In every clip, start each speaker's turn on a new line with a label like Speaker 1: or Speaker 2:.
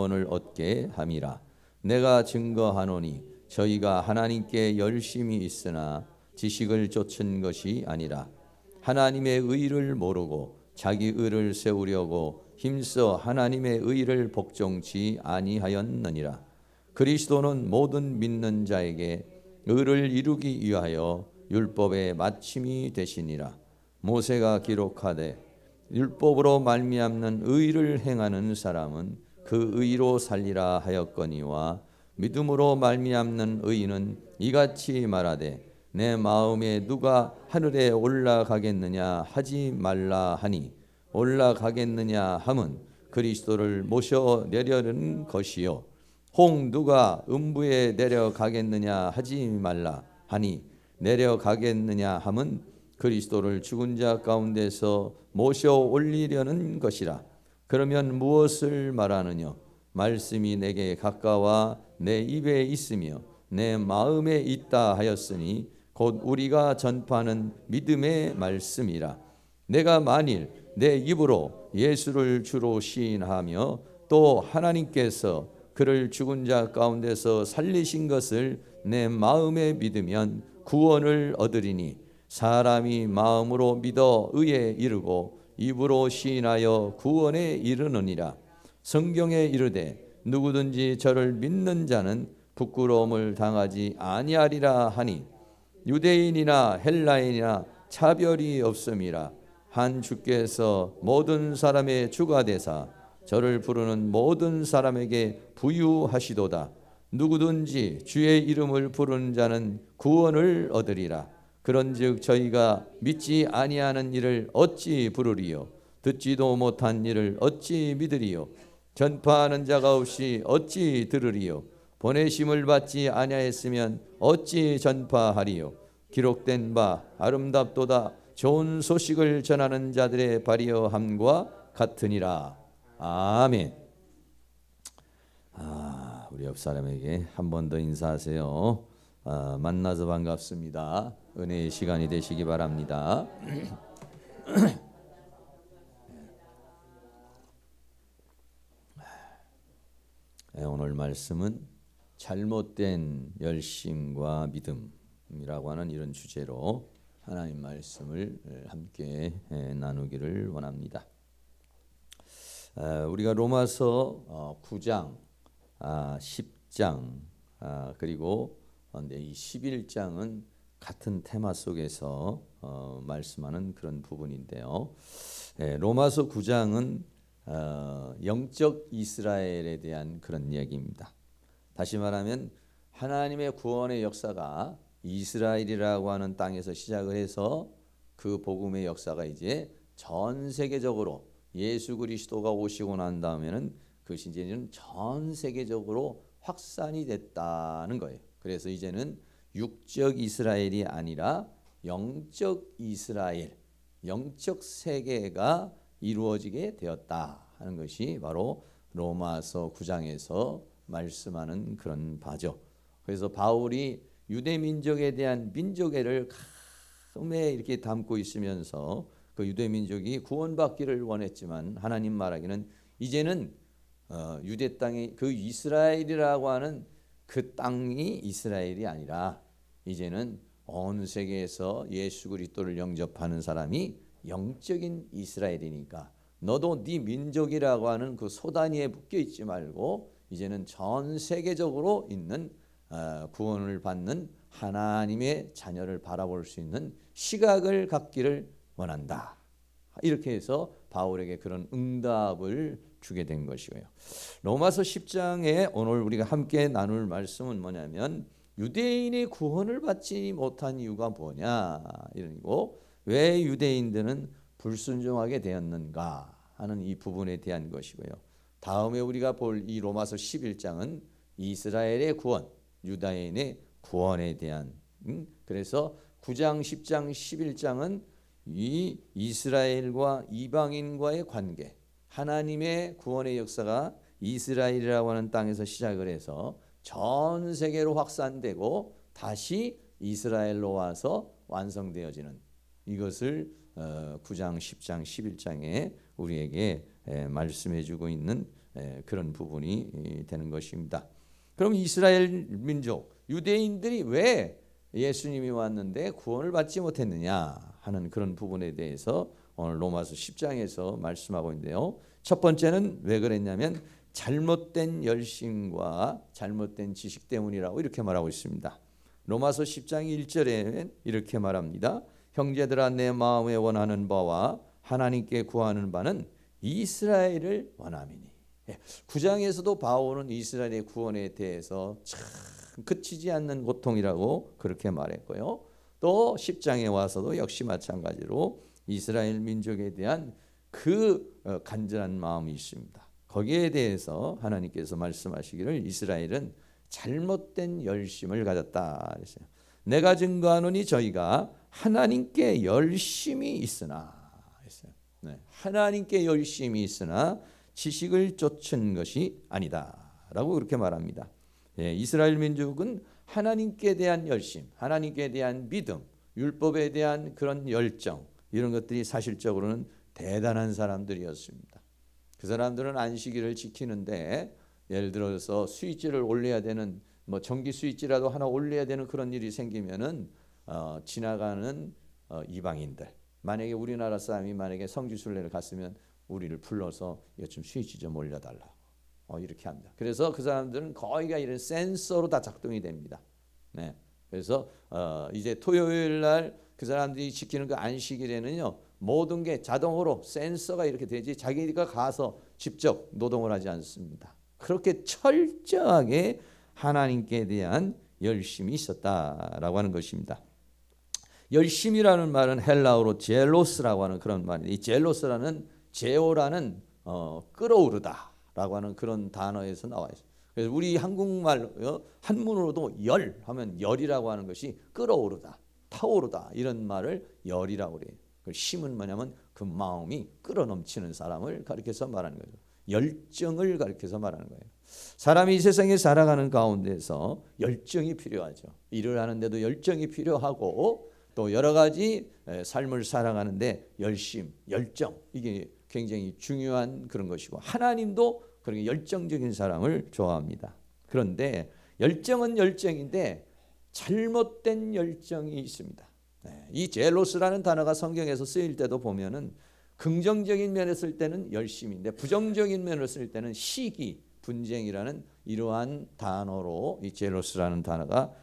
Speaker 1: 구원을 얻게 함이라. 내가 증거하노니 저희가 하나님께 열심히 있으나 지식을 좇은 것이 아니라 하나님의 의를 모르고 자기 의를 세우려고 힘써 하나님의 의를 복종치 아니하였느니라. 그리스도는 모든 믿는 자에게 의를 이루기 위하여 율법의 마침이 되시니라. 모세가 기록하되 율법으로 말미암는 의를 행하는 사람은 그 의로 살리라 하였거니와 믿음으로 말미암는 의인은 이같이 말하되 내 마음에 누가 하늘에 올라가겠느냐 하지 말라 하니 올라가겠느냐 함은 그리스도를 모셔 내려는 것이요 혹 누가 음부에 내려가겠느냐 하지 말라 하니 내려가겠느냐 함은 그리스도를 죽은 자 가운데서 모셔 올리려는 것이라. 그러면 무엇을 말하느냐? 말씀이 내게 가까워 내 입에 있으며 내 마음에 있다 하였으니 곧 우리가 전파하는 믿음의 말씀이라. 내가 만일 내 입으로 예수를 주로 시인하며 또 하나님께서 그를 죽은 자 가운데서 살리신 것을 내 마음에 믿으면 구원을 얻으리니 사람이 마음으로 믿어 의에 이르고 입으로 시인하여 구원에 이르느니라. 성경에 이르되 누구든지 저를 믿는 자는 부끄러움을 당하지 아니하리라 하니 유대인이나 헬라인이나 차별이 없음이라. 한 주께서 모든 사람의 주가 되사 저를 부르는 모든 사람에게 부유하시도다. 누구든지 주의 이름을 부르는 자는 구원을 얻으리라. 그런즉 저희가 믿지 아니하는 일을 어찌 부르리요? 듣지도 못한 일을 어찌 믿으리요? 전파하는 자가 없이 어찌 들으리요? 보내심을 받지 아니하였으면 어찌 전파하리요? 기록된 바 아름답도다 좋은 소식을 전하는 자들의 발이여함과 같으니라. 아멘. 우리 옆 사람에게 한 번 더 인사하세요. 만나서 반갑습니다. 은혜의 시간이 되시기 바랍니다. 오늘 말씀은 잘못된 열심과 믿음이라고 하는 이런 주제로 하나님 말씀을 함께 나누기를 원합니다. 우리가 로마서 9장, 10장 그리고 이 11장은 같은 테마 속에서 말씀하는 그런 부분인데요. 로마서 9장은 영적 이스라엘에 대한 그런 이야기입니다. 다시 말하면 하나님의 구원의 역사가 이스라엘이라고 하는 땅에서 시작을 해서 그 복음의 역사가 이제 전 세계적으로 예수 그리스도가 오시고 난 다음에는 그것이 이제는 전 세계적으로 확산이 됐다는 거예요. 그래서 이제는 육적 이스라엘이 아니라 영적 이스라엘, 영적 세계가 이루어지게 되었다 하는 것이 바로 로마서 9장에서 말씀하는 그런 바죠. 그래서 바울이 유대 민족에 대한 민족애를 가슴에 이렇게 담고 있으면서 그 유대 민족이 구원받기를 원했지만 하나님 말하기는 이제는 유대 땅이 그 이스라엘이라고 하는 그 땅이 이스라엘이 아니라 이제는 온 세계에서 예수 그리스도를 영접하는 사람이 영적인 이스라엘이니까 너도 네 민족이라고 하는 그 소단위에 묶여 있지 말고 이제는 전 세계적으로 있는 구원을 받는 하나님의 자녀를 바라볼 수 있는 시각을 갖기를 원한다. 이렇게 해서 바울에게 그런 응답을 주게 된 것이고요. 로마서 10장에 오늘 우리가 함께 나눌 말씀은 뭐냐면 유대인이 구원을 받지 못한 이유가 뭐냐 이러고 왜 유대인들은 불순종하게 되었는가 하는 이 부분에 대한 것이고요. 다음에 우리가 볼 이 로마서 11장은 이스라엘의 구원, 유다인의 구원에 대한 그래서 9장, 10장, 11장은 이 이스라엘과 이방인과의 관계, 하나님의 구원의 역사가 이스라엘이라고 하는 땅에서 시작을 해서 전 세계로 확산되고 다시 이스라엘로 와서 완성되어지는 이것을 9장, 10장, 11장에 우리에게 말씀해 주고 있는 그런 부분이 되는 것입니다. 그럼 이스라엘 민족, 유대인들이 왜 예수님이 왔는데 구원을 받지 못했느냐 하는 그런 부분에 대해서 오늘 로마서 10장에서 말씀하고 있는데요. 첫 번째는 왜 그랬냐면 잘못된 열심과 잘못된 지식 때문이라고 이렇게 말하고 있습니다. 로마서 10장 1절에 이렇게 말합니다. 형제들아 내 마음에 원하는 바와 하나님께 구하는 바는 이스라엘을 원함이니. 9장에서도 바울은 이스라엘의 구원에 대해서 참 그치지 않는 고통이라고 그렇게 말했고요. 또 10장에 와서도 역시 마찬가지로 이스라엘 민족에 대한 그 간절한 마음이 있습니다. 거기에 대해서 하나님께서 말씀하시기를 이스라엘은 잘못된 열심을 가졌다 그랬어요. 내가 증거하노니 저희가 하나님께 열심이 있으나 했어요. 하나님께 열심이 있으나 지식을 쫓은 것이 아니다라고 그렇게 말합니다. 이스라엘 민족은 하나님께 대한 열심, 하나님께 대한 믿음, 율법에 대한 그런 열정 이런 것들이 사실적으로는 대단한 사람들이었습니다. 그 사람들은 안식일을 지키는데 예를 들어서 스위치를 올려야 되는 전기 스위치라도 하나 올려야 되는 그런 일이 생기면은 지나가는 이방인들 만약에 우리나라 사람이 만약에 성지순례를 갔으면 우리를 불러서 이거 좀 스위치 좀 올려달라고 이렇게 합니다. 그래서 그 사람들은 거의가 이런 센서로 다 작동이 됩니다. 그래서 이제 토요일 날 그 사람들이 지키는 그 안식일에는요 모든 게 자동으로 센서가 이렇게 되지 자기가 가서 직접 노동을 하지 않습니다. 그렇게 철저하게 하나님께 대한 열심이 있었다라고 하는 것입니다. 열심이라는 말은 헬라어로 젤로스라고 하는 그런 말인데 이 젤로스라는 제오라는 끓어오르다라고 하는 그런 단어에서 나와 있어요. 그래서 우리 한국말 한문으로도 열 하면 열이라고 하는 것이 끓어오르다, 타오르다 이런 말을 열이라고 그래요. 심은 뭐냐면 그 마음이 끓어넘치는 사람을 가리켜서 말하는 거죠. 열정을 가리켜서 말하는 거예요. 사람이 이 세상에 살아가는 가운데서 열정이 필요하죠. 일을 하는데도 열정이 필요하고 또 여러 가지 삶을 살아가는데 열심, 열정 이게 굉장히 중요한 그런 것이고 하나님도 그렇게 열정적인 사람을 좋아합니다. 그런데 열정은 열정인데 잘못된 열정이 있습니다. 이 젤로스라는 단어가 성경에서 쓰일 때도 보면은 긍정적인 면에 쓸 때는 열심인데 부정적인 면을 쓸 때는 시기, 분쟁이라는 이러한 단어로 이 젤로스라는 단어가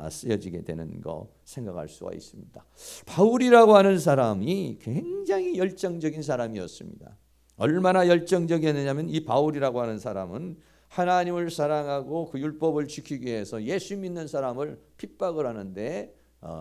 Speaker 1: 쓰여지게 되는 거 생각할 수가 있습니다. 바울이라고 하는 사람이 굉장히 열정적인 사람이었습니다. 얼마나 열정적이었느냐면 이 바울이라고 하는 사람은 하나님을 사랑하고 그 율법을 지키기 위해서 예수 믿는 사람을 핍박을 하는데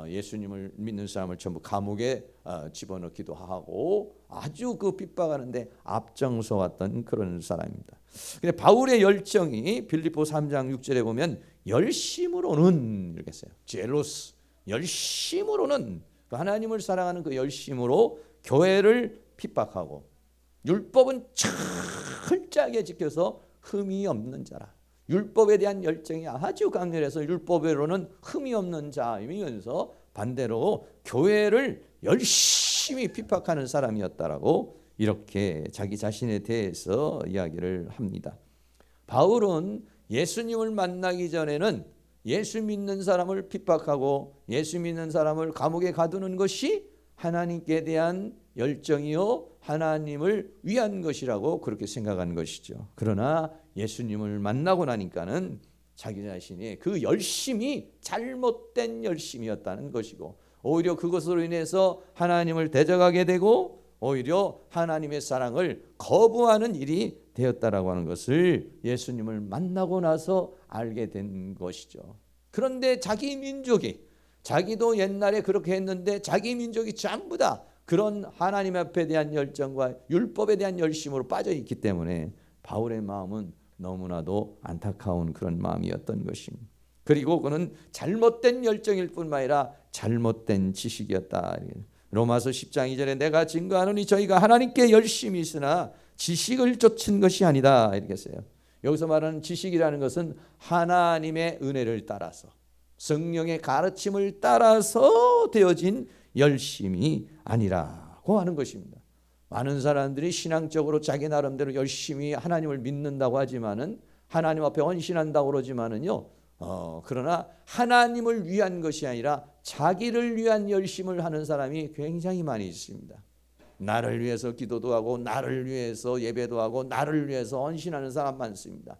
Speaker 1: 예수님을 믿는 사람을 전부 감옥에 집어넣기도 하고 아주 그 핍박하는데 앞장서 왔던 그런 사람입니다. 근데 바울의 열정이 빌립보 3장 6절에 보면 열심으로는 이렇게 써요. 젤로스 열심으로는 하나님을 사랑하는 그 열심으로 교회를 핍박하고 율법은 철저하게 지켜서 흠이 없는 자라. 율법에 대한 열정이 아주 강렬해서 율법으로는 흠이 없는 자이면서 반대로 교회를 열심히 핍박하는 사람이었다라고 이렇게 자기 자신에 대해서 이야기를 합니다. 바울은 예수님을 만나기 전에는 예수 믿는 사람을 핍박하고 예수 믿는 사람을 감옥에 가두는 것이 하나님께 대한 열정이요 하나님을 위한 것이라고 그렇게 생각한 것이죠. 그러나 예수님을 만나고 나니까는 자기 자신이 그 열심이 잘못된 열심이었다는 것이고 오히려 그것으로 인해서 하나님을 대적하게 되고 오히려 하나님의 사랑을 거부하는 일이 되었다라고 하는 것을 예수님을 만나고 나서 알게 된 것이죠. 그런데 자기 민족이 자기도 옛날에 그렇게 했는데 자기 민족이 전부 다 그런 하나님 앞에 대한 열정과 율법에 대한 열심으로 빠져 있기 때문에 바울의 마음은 너무나도 안타까운 그런 마음이었던 것입니다. 그리고 그는 잘못된 열정일 뿐만 아니라 잘못된 지식이었다. 로마서 10장 2절에 내가 증거하노니 저희가 하나님께 열심히 있으나 지식을 쫓은 것이 아니다 이렇게 써요. 여기서 말하는 지식이라는 것은 하나님의 은혜를 따라서 성령의 가르침을 따라서 되어진 열심이 아니라고 하는 것입니다. 많은 사람들이 신앙적으로 자기 나름대로 열심히 하나님을 믿는다고 하지만은 하나님 앞에 헌신한다고 그러지만은요. 그러나 하나님을 위한 것이 아니라 자기를 위한 열심을 하는 사람이 굉장히 많이 있습니다. 나를 위해서 기도도 하고 나를 위해서 예배도 하고 나를 위해서 헌신하는 사람 많습니다.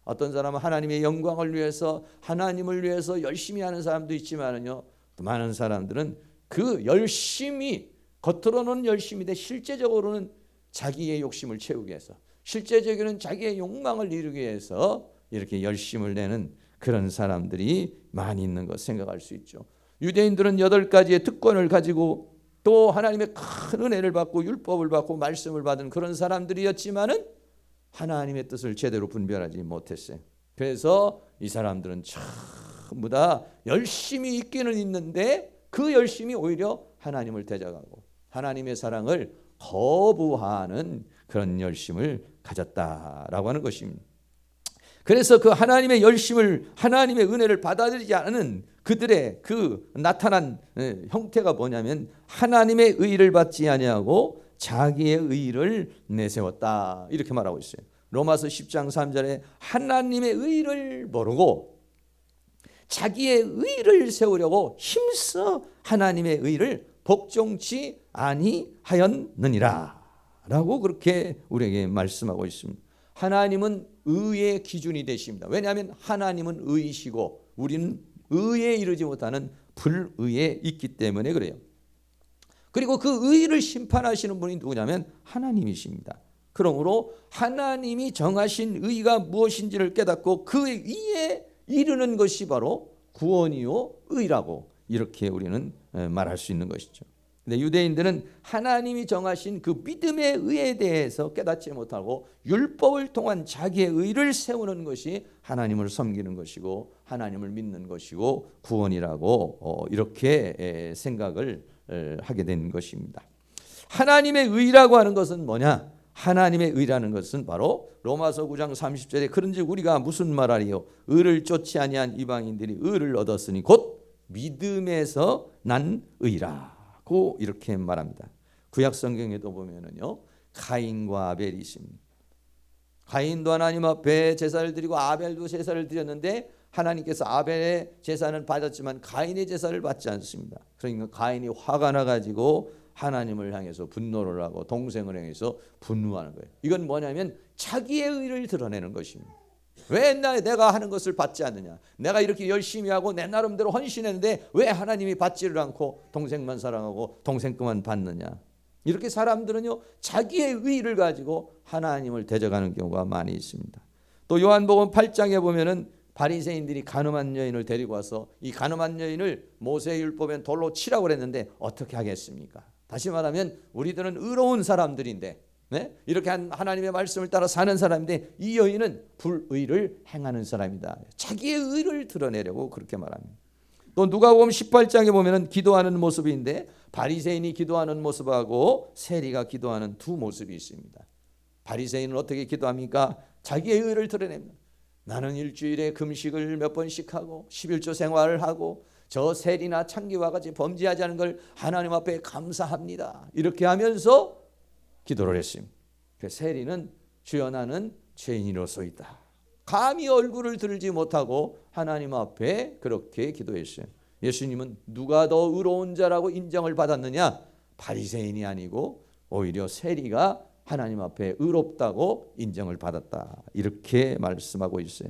Speaker 1: 어떤 사람은 하나님의 영광을 위해서 하나님을 위해서 열심히 하는 사람도 있지만은요. 또 많은 사람들은 그 열심히 겉으로는 열심인데 실제적으로는 자기의 욕심을 채우기 위해서 실제적으로는 자기의 욕망을 이루기 위해서 이렇게 열심을 내는 그런 사람들이 많이 있는 것 생각할 수 있죠. 유대인들은 8가지의 특권을 가지고 또 하나님의 큰 은혜를 받고 율법을 받고 말씀을 받은 그런 사람들이었지만은 하나님의 뜻을 제대로 분별하지 못했어요. 그래서 이 사람들은 전부 다 열심히 있기는 있는데 그 열심이 오히려 하나님을 대적하고 하나님의 사랑을 거부하는 그런 열심을 가졌다라고 하는 것입니다. 그래서 그 하나님의 열심을 하나님의 은혜를 받아들이지 않는 그들의 그 나타난 형태가 뭐냐면 하나님의 의를 받지 아니하고 자기의 의를 내세웠다 이렇게 말하고 있어요. 로마서 10장 3절에 하나님의 의를 모르고 자기의 의를 세우려고 힘써 하나님의 의를 복종치 아니하였느니라 라고 그렇게 우리에게 말씀하고 있습니다. 하나님은 의의 기준이 되십니다. 왜냐하면 하나님은 의이시고 우리는 의에 이르지 못하는 불의에 있기 때문에 그래요. 그리고 그 의를 심판하시는 분이 누구냐면 하나님이십니다. 그러므로 하나님이 정하신 의가 무엇인지를 깨닫고 그 의에 이르는 것이 바로 구원이요 의라고 이렇게 우리는 말할 수 있는 것이죠. 근데 유대인들은 하나님이 정하신 그 믿음의 의에 대해서 깨닫지 못하고 율법을 통한 자기의 의를 세우는 것이 하나님을 섬기는 것이고 하나님을 믿는 것이고 구원이라고 이렇게 생각을 하게 된 것입니다. 하나님의 의라고 하는 것은 뭐냐? 하나님의 의라는 것은 바로 로마서 9장 30절에 그런즉 우리가 무슨 말하리요? 의를 쫓지 아니한 이방인들이 의를 얻었으니 곧 믿음에서 난 의라고 이렇게 말합니다. 구약 성경에도 보면은요 가인과 아벨이 있습니다. 가인도 하나님 앞에 제사를 드리고 아벨도 제사를 드렸는데 하나님께서 아벨의 제사는 받았지만 가인의 제사를 받지 않습니다. 그러니까 가인이 화가 나가지고 하나님을 향해서 분노를 하고 동생을 향해서 분노하는 거예요. 이건 뭐냐면 자기의 의를 드러내는 것입니다. 왜 내가 하는 것을 받지 않느냐? 내가 이렇게 열심히 하고 내 나름대로 헌신했는데 왜 하나님이 받지를 않고 동생만 사랑하고 동생 것만 받느냐? 이렇게 사람들은요 자기의 의를 가지고 하나님을 대적하는 경우가 많이 있습니다. 또 요한복음 8장에 보면은 바리새인들이 가늠한 여인을 데리고 와서 이 가늠한 여인을 모세율법엔 돌로 치라고 그랬는데 어떻게 하겠습니까? 다시 말하면 우리들은 의로운 사람들인데 이렇게 하나님의 말씀을 따라 사는 사람인데 이 여인은 불의를 행하는 사람이다. 자기의 의를 드러내려고 그렇게 말합니다. 또 누가복음 18장에 보면은 기도하는 모습인데 바리새인이 기도하는 모습하고 세리가 기도하는 두 모습이 있습니다. 바리새인은 어떻게 기도합니까? 자기의 의를 드러냅니다. 나는 일주일에 금식을 몇 번씩 하고 11조 생활을 하고 저 세리나 창기와 같이 범죄하지 않은 걸 하나님 앞에 감사합니다. 이렇게 하면서 기도를 했습니다. 세리는 주여 나는 죄인으로서이다. 감히 얼굴을 들지 못하고 하나님 앞에 그렇게 기도했어요. 예수님은 누가 더 의로운 자라고 인정을 받았느냐? 바리새인이 아니고 오히려 세리가 하나님 앞에 의롭다고 인정을 받았다. 이렇게 말씀하고 있어요.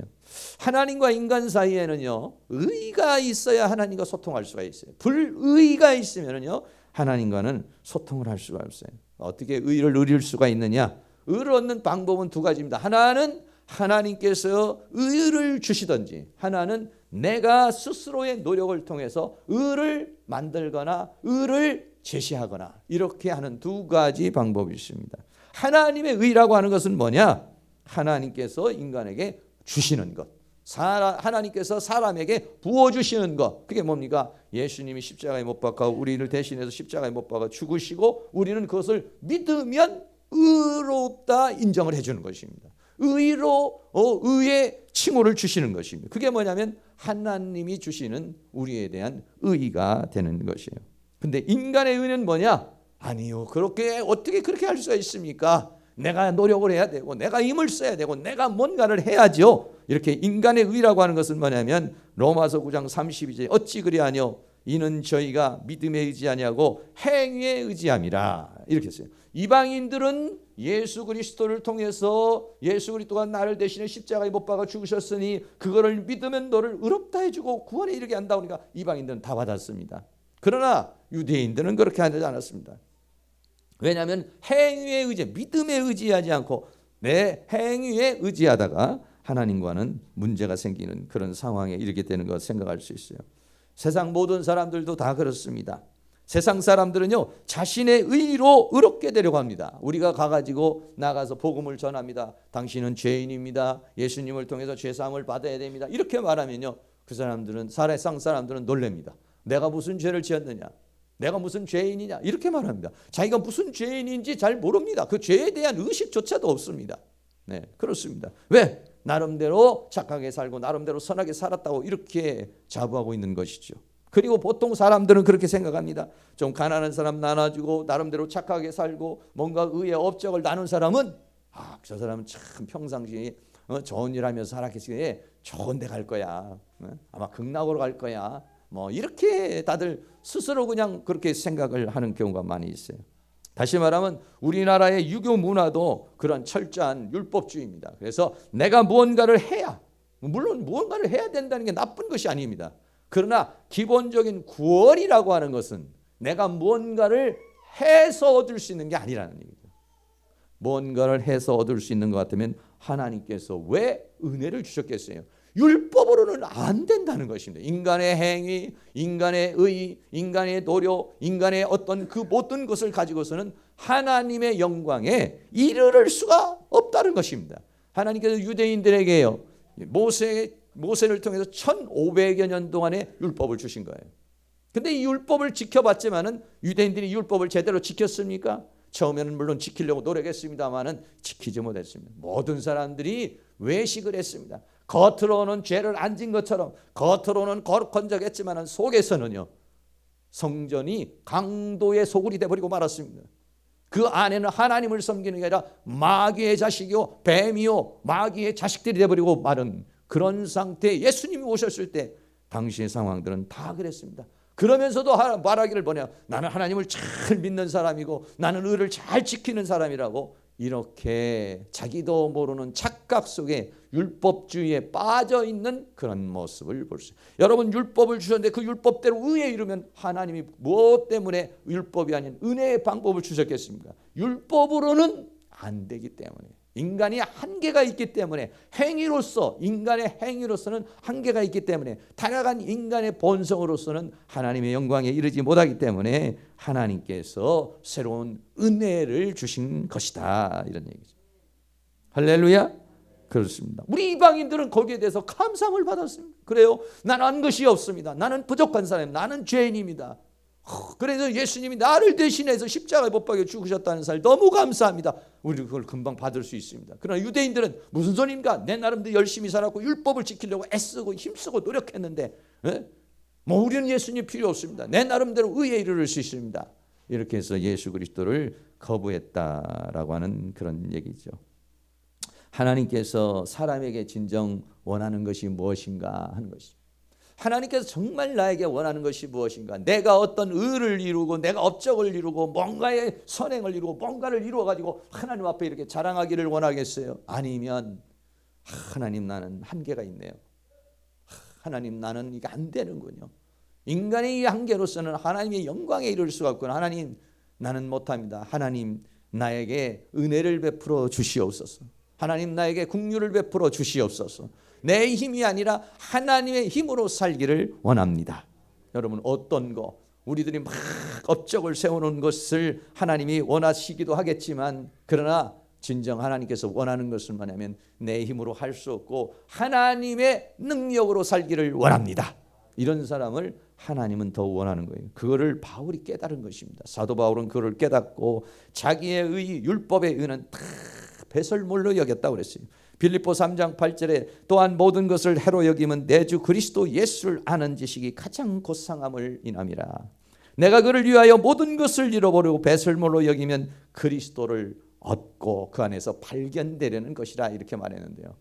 Speaker 1: 하나님과 인간 사이에는요 의가 있어야 하나님과 소통할 수가 있어요. 불의가 있으면요 하나님과는 소통을 할 수가 없어요. 어떻게 의를 누릴 수가 있느냐? 의를 얻는 방법은 두 가지입니다. 하나는 하나님께서 의를 주시든지 하나는 내가 스스로의 노력을 통해서 의를 만들거나 의를 제시하거나 이렇게 하는 두 가지 방법이 있습니다. 하나님의 의라고 하는 것은 뭐냐? 하나님께서 인간에게 주시는 것. 하나님께서 사람에게 부어주시는 것. 그게 뭡니까? 예수님이 십자가에 못 박아 우리를 대신해서 십자가에 못 박아 죽으시고 우리는 그것을 믿으면 의롭다 인정을 해주는 것입니다. 의로 의의 칭호를 주시는 것입니다. 그게 뭐냐면 하나님이 주시는 우리에 대한 의가 되는 것이에요. 근데 인간의 의는 뭐냐? 아니요. 그렇게 어떻게 그렇게 할 수가 있습니까? 내가 노력을 해야 되고 내가 힘을 써야 되고 내가 뭔가를 해야죠. 이렇게 인간의 의라고 하는 것은 뭐냐면 로마서 9장 32절 어찌 그리하뇨 이는 저희가 믿음에 의지하냐고 행위에 의지함이라 이렇게 했어요. 이방인들은 예수 그리스도를 통해서 예수 그리스도가 나를 대신에 십자가에 못 박아 죽으셨으니 그거를 믿으면 너를 의롭다 해주고 구원에 이르게 한다 그러니까 이방인들은 다 받았습니다. 그러나 유대인들은 그렇게 하지 않았습니다. 왜냐하면 행위에 의지, 믿음에 의지하지 않고 내 행위에 의지하다가 하나님과는 문제가 생기는 그런 상황에 이르게 되는 것 생각할 수 있어요. 세상 모든 사람들도 다 그렇습니다. 세상 사람들은요 자신의 의로 의롭게 되려고 합니다. 우리가 가가지고 나가서 복음을 전합니다. 당신은 죄인입니다. 예수님을 통해서 죄사함을 받아야 됩니다. 이렇게 말하면요 그 사람들은 세상 사람들은 놀랍니다. 내가 무슨 죄를 지었느냐, 내가 무슨 죄인이냐 이렇게 말합니다. 자기가 무슨 죄인인지 잘 모릅니다. 그 죄에 대한 의식조차도 없습니다. 네, 그렇습니다. 왜? 나름대로 착하게 살고 나름대로 선하게 살았다고 이렇게 자부하고 있는 것이죠. 그리고 보통 사람들은 그렇게 생각합니다. 좀 가난한 사람 나눠주고 나름대로 착하게 살고 뭔가 의의 업적을 나눈 사람은 저 사람은 참 평상시에 좋은 일 하면서 살았겠지. 좋은 데 갈 거야. 아마 극락으로 갈 거야. 뭐 이렇게 다들 스스로 그냥 그렇게 생각을 하는 경우가 많이 있어요. 다시 말하면 우리나라의 유교 문화도 그런 철저한 율법주의입니다. 그래서 내가 무언가를 해야, 물론 무언가를 해야 된다는 게 나쁜 것이 아닙니다. 그러나 기본적인 구원이라고 하는 것은 내가 무언가를 해서 얻을 수 있는 게 아니라는 얘기죠. 무언가를 해서 얻을 수 있는 것 같으면 하나님께서 왜 은혜를 주셨겠어요? 율법으로는 안 된다는 것입니다. 인간의 행위, 인간의 의, 인간의 노력, 인간의 어떤 그 모든 것을 가지고서는 하나님의 영광에 이르를 수가 없다는 것입니다. 하나님께서 유대인들에게요 모세를 통해서 1500여 년 동안의 율법을 주신 거예요. 근데 이 율법을 지켜봤지만은 유대인들이 율법을 제대로 지켰습니까? 처음에는 물론 지키려고 노력했습니다만은 지키지 못했습니다. 모든 사람들이 외식을 했습니다. 겉으로는 죄를 안 진 것처럼 겉으로는 거룩한 적 했지만 속에서는요 성전이 강도의 소굴이 되어버리고 말았습니다. 그 안에는 하나님을 섬기는 게 아니라 마귀의 자식이요 뱀이요 마귀의 자식들이 되어버리고 마른 그런 상태에 예수님이 오셨을 때 당시의 상황들은 다 그랬습니다. 그러면서도 말하기를 뭐냐, 나는 하나님을 잘 믿는 사람이고 나는 의를 잘 지키는 사람이라고 이렇게 자기도 모르는 착각 속에 율법주의에 빠져 있는 그런 모습을 볼 수 있어요. 여러분 율법을 주셨는데 그 율법대로 의에 이르면 하나님이 무엇 때문에 율법이 아닌 은혜의 방법을 주셨겠습니까? 율법으로는 안 되기 때문에 인간이 한계가 있기 때문에 행위로서 인간의 행위로서는 한계가 있기 때문에 타락한 인간의 본성으로서는 하나님의 영광에 이르지 못하기 때문에 하나님께서 새로운 은혜를 주신 것이다 이런 얘기죠. 할렐루야. 그렇습니다. 우리 이방인들은 거기에 대해서 감사함을 받았습니다. 그래요. 나는 한 것이 없습니다. 나는 부족한 사람입니다. 나는 죄인입니다. 그래서 예수님이 나를 대신해서 십자가에 못 박여 죽으셨다는 사실 너무 감사합니다. 우리 그걸 금방 받을 수 있습니다. 그러나 유대인들은 무슨 소리입니까? 내 나름대로 열심히 살았고 율법을 지키려고 애쓰고 힘쓰고 노력했는데 뭐 우리는 예수님 필요 없습니다. 내 나름대로 의에 이르를 수 있습니다. 이렇게 해서 예수 그리스도를 거부했다라고 하는 그런 얘기죠. 하나님께서 사람에게 진정 원하는 것이 무엇인가 하는 것이죠. 하나님께서 정말 나에게 원하는 것이 무엇인가? 내가 어떤 의를 이루고 내가 업적을 이루고 뭔가의 선행을 이루고 뭔가를 이루어가지고 하나님 앞에 이렇게 자랑하기를 원하겠어요? 아니면 하나님 나는 한계가 있네요. 하나님 나는 이게 안 되는군요. 인간의 이 한계로서는 하나님의 영광에 이를 수가 없구나. 하나님 나는 못합니다. 하나님 나에게 은혜를 베풀어 주시옵소서. 하나님 나에게 긍휼을 베풀어 주시옵소서. 내 힘이 아니라 하나님의 힘으로 살기를 원합니다. 여러분 어떤 거 우리들이 막 업적을 세우는 것을 하나님이 원하시기도 하겠지만 그러나 진정 하나님께서 원하는 것은 뭐냐면 내 힘으로 할 수 없고 하나님의 능력으로 살기를 원합니다. 이런 사람을 하나님은 더 원하는 거예요. 그거를 바울이 깨달은 것입니다. 사도 바울은 그걸 깨닫고 자기의 의 율법의 의는 다 배설물로 여겼다고 그랬어요. 빌립보 3장 8절에 또한 모든 것을 해로 여김은 내 주 그리스도 예수를 아는 지식이 가장 고상함을 인함이라. 내가 그를 위하여 모든 것을 잃어버리고 배설물로 여기면 그리스도를 얻고 그 안에서 발견되려는 것이라 이렇게 말했는데요.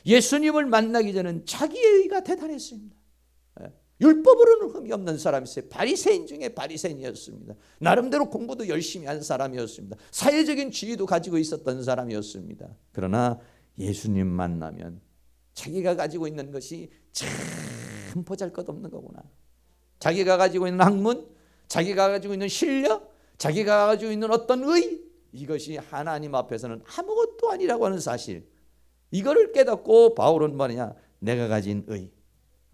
Speaker 1: 예수님을 만나기 전에는 자기의 의가 대단했습니다. 율법으로는 흠이 없는 사람이었어요. 바리새인 중에 바리새인이었습니다. 나름대로 공부도 열심히 한 사람이었습니다. 사회적인 지위도 가지고 있었던 사람이었습니다. 그러나 예수님 만나면 자기가 가지고 있는 것이 참 보잘것없는 거구나. 자기가 가지고 있는 학문, 자기가 가지고 있는 실력, 자기가 가지고 있는 어떤 의, 이것이 하나님 앞에서는 아무것도 아니라고 하는 사실, 이거를 깨닫고 바울은 뭐냐, 내가 가진 의,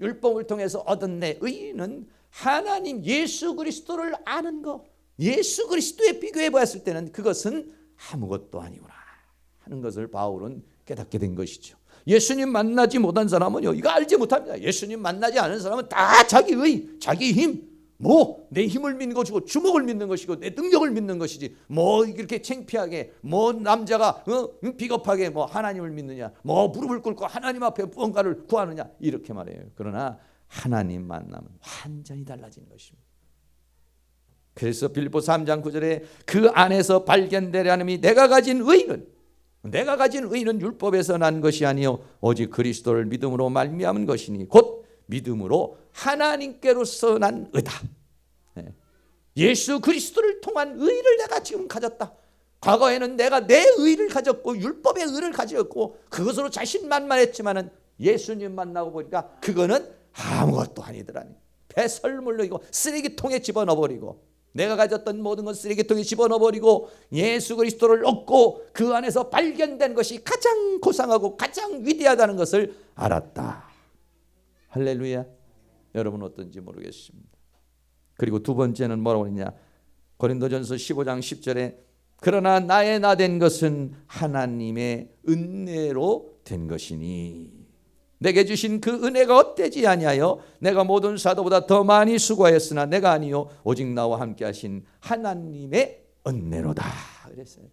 Speaker 1: 율법을 통해서 얻은 내 의는 하나님 예수 그리스도를 아는 것, 예수 그리스도에 비교해 보았을 때는 그것은 아무것도 아니구나 하는 것을 바울은 깨닫게 된 것이죠. 예수님 만나지 못한 사람은요, 이거 알지 못합니다. 예수님 만나지 않은 사람은 다 자기 의, 자기 힘, 내 힘을 믿는 것이고 주먹을 믿는 것이고 내 능력을 믿는 것이지, 이렇게 창피하게, 남자가 비겁하게 하나님을 믿느냐, 무릎을 꿇고 하나님 앞에 무언가를 구하느냐, 이렇게 말해요. 그러나 하나님 만나면 완전히 달라지는 것입니다. 그래서 빌립보 3장 9절에 그 안에서 발견되려니 내가 가진 의는 율법에서 난 것이 아니요 오직 그리스도를 믿음으로 말미암은 것이니 곧 믿음으로 하나님께로서 난 의다. 예수 그리스도를 통한 의를 내가 지금 가졌다. 과거에는 내가 내 의를 가졌고 율법의 의를 가졌고 그것으로 자신만만했지만은 예수님 만나고 보니까 그거는 아무것도 아니더라니. 배설물로 이거 쓰레기통에 집어넣어버리고, 내가 가졌던 모든 건 쓰레기통에 집어넣어버리고 예수 그리스도를 얻고 그 안에서 발견된 것이 가장 고상하고 가장 위대하다는 것을 알았다. 할렐루야. 여러분 어떤지 모르겠습니다. 그리고 두 번째는 뭐라고 했냐, 고린도전서 15장 10절에 그러나 나의 나 된 것은 하나님의 은혜로 된 것이니 내게 주신 그 은혜가 헛되지 아니하여 내가 모든 사도보다 더 많이 수고하였으나 내가 아니요 오직 나와 함께 하신 하나님의 은혜로다 그랬어요.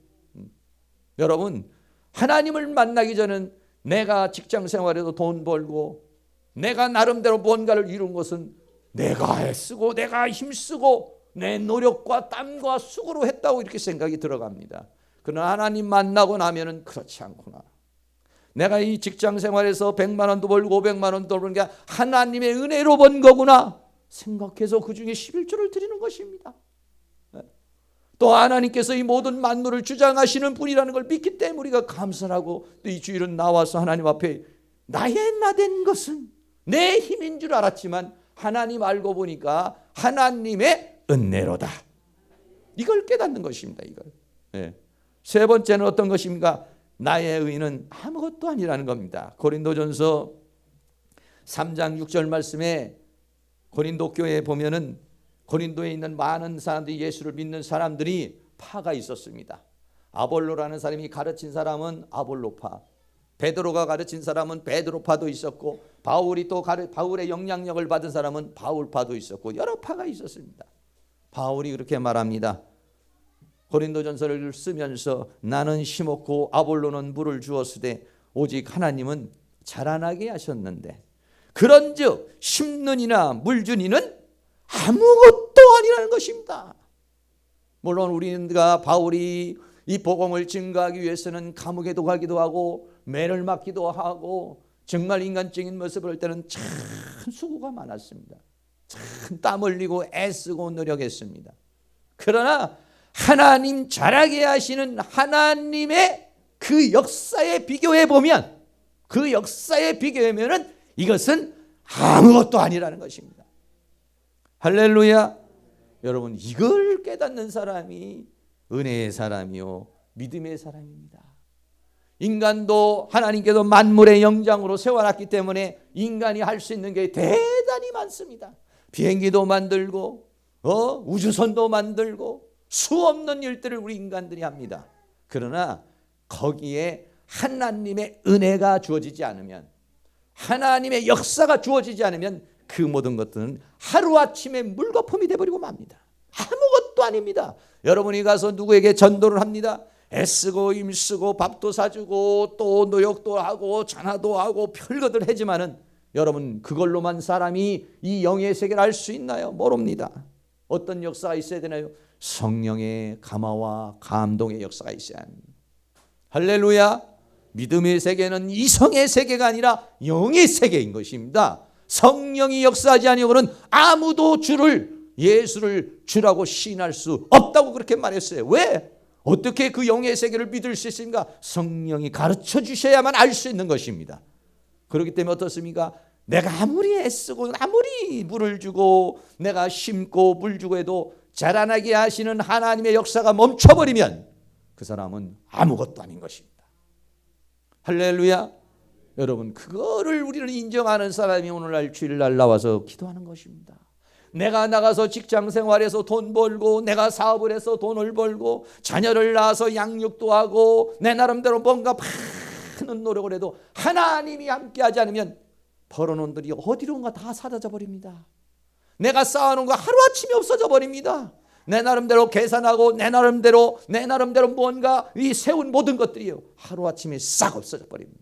Speaker 1: 여러분, 하나님을 만나기 전엔 내가 직장 생활에도 돈 벌고 내가 나름대로 뭔가를 이룬 것은 내가 애쓰고 내가 힘쓰고 내 노력과 땀과 수고로 했다고 이렇게 생각이 들어갑니다. 그러나 하나님 만나고 나면은 그렇지 않구나. 내가 이 직장 생활에서 100만 원도 벌고 500만 원도 버는 게 하나님의 은혜로 번 거구나 생각해서 그 중에 11조를 드리는 것입니다. 또 하나님께서 이 모든 만물을 주장하시는 분이라는 걸 믿기 때문에 우리가 감사하고 또 이 주일은 나와서 하나님 앞에 나의 나 된 것은 내 힘인 줄 알았지만 하나님 알고 보니까 하나님의 은혜로다. 이걸 깨닫는 것입니다. 이걸. 세 번째는 어떤 것입니까? 나의 의는 아무것도 아니라는 겁니다. 고린도전서 3장 6절 말씀에 고린도 교회에 보면은 고린도에 있는 많은 사람들이, 예수를 믿는 사람들이 파가 있었습니다. 아볼로라는 사람이 가르친 사람은 아볼로파, 베드로가 가르친 사람은 베드로파도 있었고, 바울이 또 바울의 영향력을 받은 사람은 바울파도 있었고, 여러 파가 있었습니다. 바울이 그렇게 말합니다. 고린도전서를 쓰면서 나는 심었고 아볼로는 물을 주었으되 오직 하나님은 자라나게 하셨는데 그런즉 심는 이나 물 준 이는 아무것도 아니라는 것입니다. 물론 우리가 바울이 이 복음을 증거하기 위해서는 감옥에도 가기도 하고 매를 맞기도 하고 정말 인간적인 모습을 할 때는 참 수고가 많았습니다. 참 땀 흘리고 애쓰고 노력했습니다. 그러나 하나님 자라게 하시는 하나님의 그 역사에 비교해 보면, 그 역사에 비교하면은 이것은 아무것도 아니라는 것입니다. 할렐루야. 여러분, 이걸 깨닫는 사람이 은혜의 사람이요 믿음의 사람입니다. 인간도 하나님께서 만물의 영장으로 세워놨기 때문에 인간이 할 수 있는 게 대단히 많습니다. 비행기도 만들고 우주선도 만들고 수 없는 일들을 우리 인간들이 합니다. 그러나 거기에 하나님의 은혜가 주어지지 않으면, 하나님의 역사가 주어지지 않으면 그 모든 것들은 하루아침에 물거품이 되어버리고 맙니다. 아무것도 아닙니다. 여러분이 가서 누구에게 전도를 합니다. 애쓰고 힘쓰고 밥도 사주고 또 노력도 하고 전화도 하고 별것들 하지만은 여러분 그걸로만 사람이 이 영의 세계를 알 수 있나요? 모릅니다. 어떤 역사가 있어야 되나요? 성령의 감화와 감동의 역사가 있어야 합니다. 할렐루야. 믿음의 세계는 이성의 세계가 아니라 영의 세계인 것입니다. 성령이 역사하지 아니고는 아무도 예수를 주라고 시인할 수 없다고 그렇게 말했어요. 왜? 어떻게 그 영의 세계를 믿을 수 있습니까? 성령이 가르쳐 주셔야만 알 수 있는 것입니다. 그렇기 때문에 어떻습니까? 내가 아무리 애쓰고 아무리 물을 주고 내가 심고 물 주고 해도 자라나게 하시는 하나님의 역사가 멈춰버리면 그 사람은 아무것도 아닌 것입니다. 할렐루야. 여러분, 그거를 우리는 인정하는 사람이 오늘날 주일날 나와서 기도하는 것입니다. 내가 나가서 직장 생활해서 돈 벌고 내가 사업을 해서 돈을 벌고 자녀를 낳아서 양육도 하고 내 나름대로 뭔가 많은 노력을 해도 하나님이 함께하지 않으면 벌어놓은 돈이 어디론가 다 사라져 버립니다. 내가 쌓아놓은 거 하루아침에 없어져 버립니다. 내 나름대로 계산하고 내 나름대로 뭔가 이 세운 모든 것들이요 하루아침에 싹 없어져 버립니다.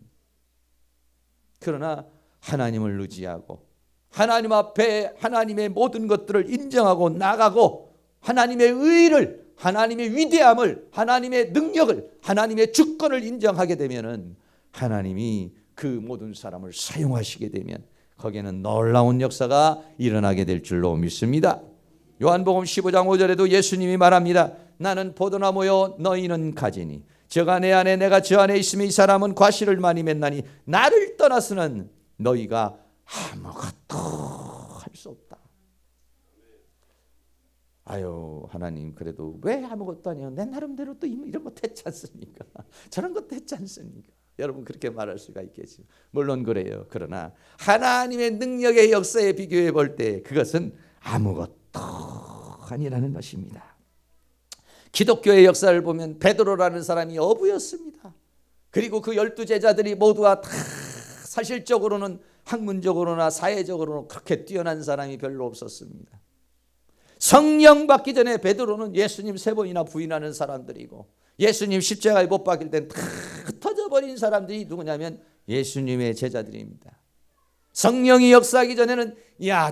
Speaker 1: 그러나 하나님을 의지하고 하나님 앞에 하나님의 모든 것들을 인정하고 나가고 하나님의 의를, 하나님의 위대함을, 하나님의 능력을, 하나님의 주권을 인정하게 되면은 하나님이 그 모든 사람을 사용하시게 되면 거기에는 놀라운 역사가 일어나게 될 줄로 믿습니다. 요한복음 15장 5절에도 예수님이 말합니다. 나는 포도나무요 너희는 가지니 저가 내 안에 내가 저 안에 있으면 이 사람은 과실을 많이 맺나니 나를 떠나서는 너희가 아무것도 할 수 없다. 아유 하나님 그래도 왜 아무것도 아니에요? 내 나름대로 또 이런 것도 했지 않습니까? 저런 것도 했지 않습니까? 여러분 그렇게 말할 수가 있겠죠. 물론 그래요. 그러나 하나님의 능력의 역사에 비교해 볼 때 그것은 아무것도 아니라는 것입니다. 기독교의 역사를 보면 베드로라는 사람이 어부였습니다. 그리고 그 12제자들이 모두가 다 사실적으로는 학문적으로나 사회적으로는 그렇게 뛰어난 사람이 별로 없었습니다. 성령 받기 전에 베드로는 예수님 3번이나 부인하는 사람들이고 예수님 십자가에 못 박힐 땐 다 흩어져버린 사람들이 누구냐면 예수님의 제자들입니다. 성령이 역사하기 전에는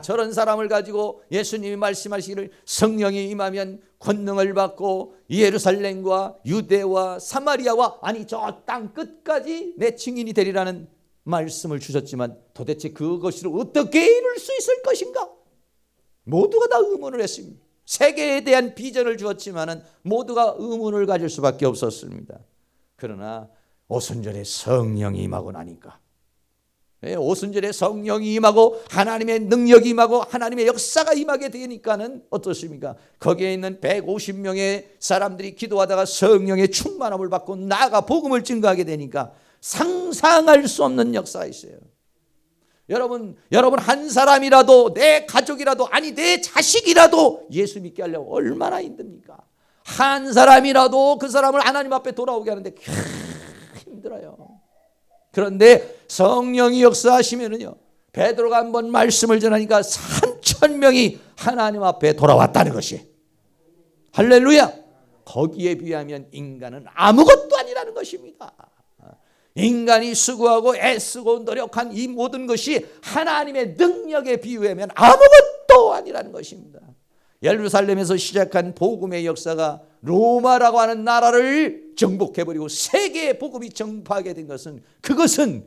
Speaker 1: 저런 사람을 가지고 예수님이 말씀하시기를 성령이 임하면 권능을 받고 예루살렘과 유대와 사마리아와 아니 저 땅 끝까지 내 증인이 되리라는 말씀을 주셨지만 도대체 그것을 어떻게 이룰 수 있을 것인가? 모두가 다 의문을 했습니다. 세계에 대한 비전을 주었지만은 모두가 의문을 가질 수밖에 없었습니다. 그러나 오순절에 성령이 임하고 나니까 오순절에 성령이 임하고 하나님의 능력이 임하고 하나님의 역사가 임하게 되니까는 어떻습니까? 거기에 있는 150명의 사람들이 기도하다가 성령의 충만함을 받고 나아가 복음을 증거하게 되니까 상상할 수 없는 역사가 있어요. 여러분 한 사람이라도 내 가족이라도 아니 내 자식이라도 예수 믿게 하려고 얼마나 힘듭니까? 한 사람이라도 그 사람을 하나님 앞에 돌아오게 하는데 힘들어요. 그런데 성령이 역사하시면은요 베드로가 한번 말씀을 전하니까 3,000명이 하나님 앞에 돌아왔다는 것이 할렐루야. 거기에 비하면 인간은 아무것도 아니라는 것입니다. 인간이 수고하고 애쓰고 노력한 이 모든 것이 하나님의 능력에 비유하면 아무것도 아니라는 것입니다. 예루살렘에서 시작한 복음의 역사가 로마라고 하는 나라를 정복해버리고 세계의 복음이 전파하게 된 것은 그것은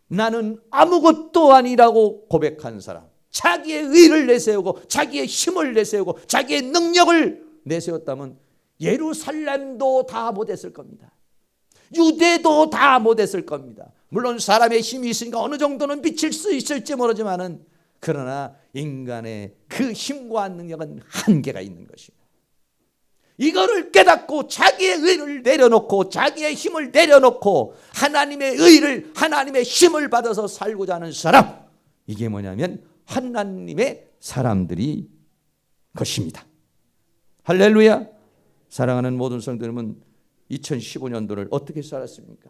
Speaker 1: 나는 아무것도 아니라고 고백한 사람, 자기의 의를 내세우고 자기의 힘을 내세우고 자기의 능력을 내세웠다면 예루살렘도 다 못했을 겁니다. 유대도 다 못했을 겁니다. 물론 사람의 힘이 있으니까 어느 정도는 비칠 수 있을지 모르지만은 그러나 인간의 그 힘과 능력은 한계가 있는 것입니다. 이거를 깨닫고 자기의 의를 내려놓고 자기의 힘을 내려놓고 하나님의 의를 하나님의 힘을 받아서 살고자 하는 사람, 이게 뭐냐면 하나님의 사람들이 것입니다. 할렐루야. 사랑하는 모든 성도 여러분, 2015년도를 어떻게 살았습니까?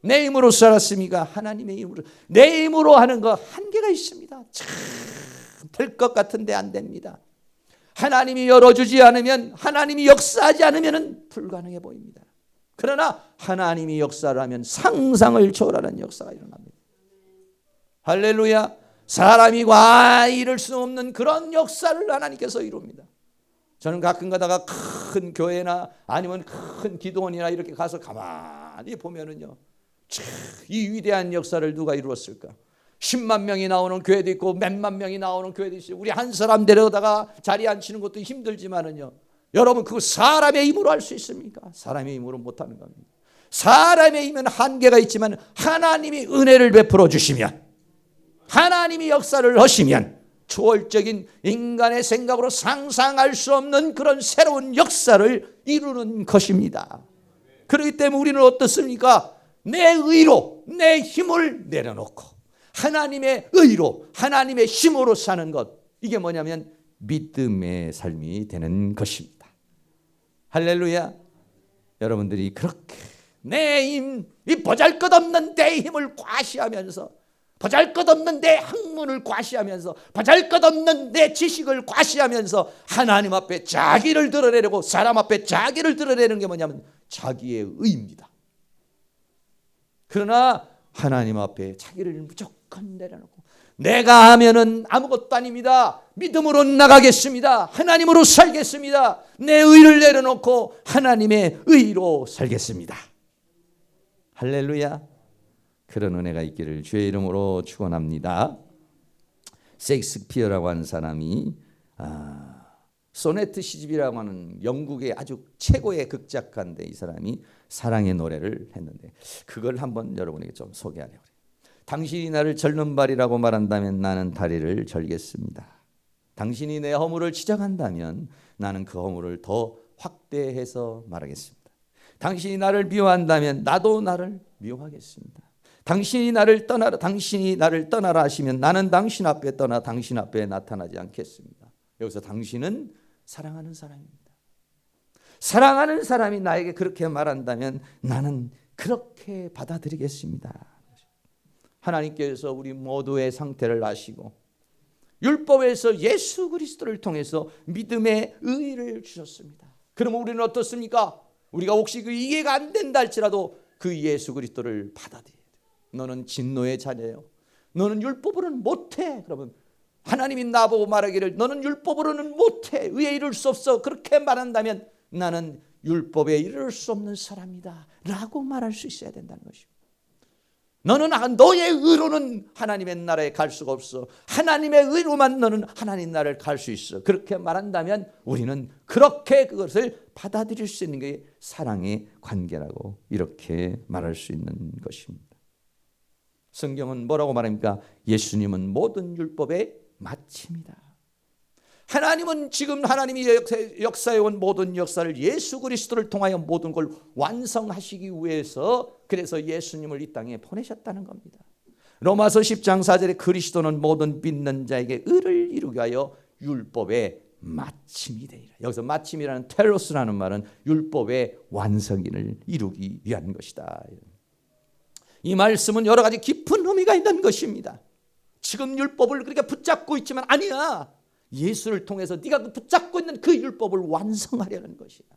Speaker 1: 내 힘으로 살았습니까? 하나님의 힘으로. 내 힘으로 하는 거 한계가 있습니다. 참 될 것 같은데 안 됩니다. 하나님이 열어주지 않으면, 하나님이 역사하지 않으면 불가능해 보입니다. 그러나 하나님이 역사를 하면 상상을 초월하는 역사가 일어납니다. 할렐루야. 사람이 이룰 수 없는 그런 역사를 하나님께서 이룹니다. 저는 가끔 가다가 큰 교회나 아니면 큰 기도원이나 이렇게 가서 가만히 보면은요, 이 위대한 역사를 누가 이루었을까? 10만 명이 나오는 교회도 있고 몇만 명이 나오는 교회도 있어요. 우리 한 사람 데려다가 자리에 앉히는 것도 힘들지만은요, 여러분 그거 사람의 힘으로 할 수 있습니까? 사람의 힘으로 못하는 겁니다. 사람의 힘은 한계가 있지만 하나님이 은혜를 베풀어 주시면, 하나님이 역사를 하시면 초월적인 인간의 생각으로 상상할 수 없는 그런 새로운 역사를 이루는 것입니다. 그렇기 때문에 우리는 어떻습니까? 내 의로 내 힘을 내려놓고 하나님의 의로 하나님의 힘으로 사는 것, 이게 뭐냐면 믿음의 삶이 되는 것입니다. 할렐루야. 여러분들이 그렇게 내 힘, 이 보잘것없는 내 힘을 과시하면서, 보잘것없는 내 학문을 과시하면서, 보잘것없는 내 지식을 과시하면서 하나님 앞에 자기를 드러내려고, 사람 앞에 자기를 드러내는 게 뭐냐면 자기의 의입니다. 그러나 하나님 앞에 자기를 무조건 내려놓고 내가 하면은 아무것도 아닙니다. 믿음으로 나가겠습니다. 하나님으로 살겠습니다. 내 의를 내려놓고 하나님의 의로 살겠습니다. 할렐루야. 그런 은혜가 있기를 주의 이름으로 축원합니다. 셰익스피어라고 하는 사람이 소네트 시집이라고 하는 영국의 아주 최고의 극작가인데, 이 사람이 사랑의 노래를 했는데 그걸 한번 여러분에게 좀 소개하려고 해요. 당신이 나를 절는 발이라고 말한다면 나는 다리를 절겠습니다. 당신이 내 허물을 지적한다면 나는 그 허물을 더 확대해서 말하겠습니다. 당신이 나를 미워한다면 나도 나를 미워하겠습니다. 당신이 나를 떠나라 하시면 나는 당신 앞에 떠나 당신 앞에 나타나지 않겠습니다. 여기서 당신은 사랑하는 사람입니다. 사랑하는 사람이 나에게 그렇게 말한다면 나는 그렇게 받아들이겠습니다. 하나님께서 우리 모두의 상태를 아시고 율법에서 예수 그리스도를 통해서 믿음의 의의를 주셨습니다. 그러면 우리는 어떻습니까? 우리가 혹시 그 이해가 안 된다 할지라도 그 예수 그리스도를 받아들여야 돼요. 너는 진노의 자녀예요. 너는 율법으로는 못해. 그러면 하나님이 나보고 말하기를 너는 율법으로는 못해. 의에 이룰 수 없어. 그렇게 말한다면 나는 율법에 이룰 수 없는 사람이다 라고 말할 수 있어야 된다는 것입니다. 너는 너의 의로는 하나님의 나라에 갈 수가 없어. 하나님의 의로만 너는 하나님 나라를 갈 수 있어. 그렇게 말한다면 우리는 그렇게 그것을 받아들일 수 있는 게 사랑의 관계라고 이렇게 말할 수 있는 것입니다. 성경은 뭐라고 말합니까? 예수님은 모든 율법의 마침이다. 하나님은 지금 하나님이 역사해 온 모든 역사를 예수 그리스도를 통하여 모든 걸 완성하시기 위해서 그래서 예수님을 이 땅에 보내셨다는 겁니다. 로마서 10장 4절에 그리스도는 모든 믿는 자에게 의를 이루게 하여 율법의 마침이 되리라. 여기서 마침이라는 텔로스라는 말은 율법의 완성을 이루기 위한 것이다. 이 말씀은 여러 가지 깊은 의미가 있는 것입니다. 지금 율법을 그렇게 붙잡고 있지만 아니야. 예수를 통해서 네가 붙잡고 있는 그 율법을 완성하려는 것이야.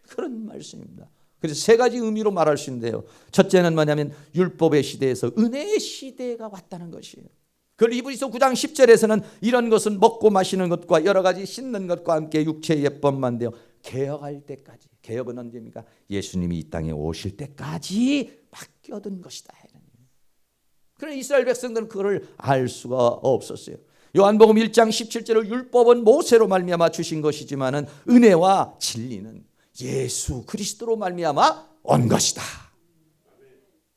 Speaker 1: 그런 말씀입니다. 그래서 세 가지 의미로 말할 수 있는데요. 첫째는 뭐냐면 율법의 시대에서 은혜의 시대가 왔다는 것이에요. 그걸 히브리서 9장 10절에서는 이런 것은 먹고 마시는 것과 여러 가지 씻는 것과 함께 육체의 예법만 되어 개혁할 때까지. 개혁은 언제입니까? 예수님이 이 땅에 오실 때까지 바뀌어든 것이다. 그러나 이스라엘 백성들은 그걸 알 수가 없었어요. 요한복음 1장 17절에 율법은 모세로 말미암아 주신 것이지만은 은혜와 진리는 예수 그리스도로 말미암아 온 것이다.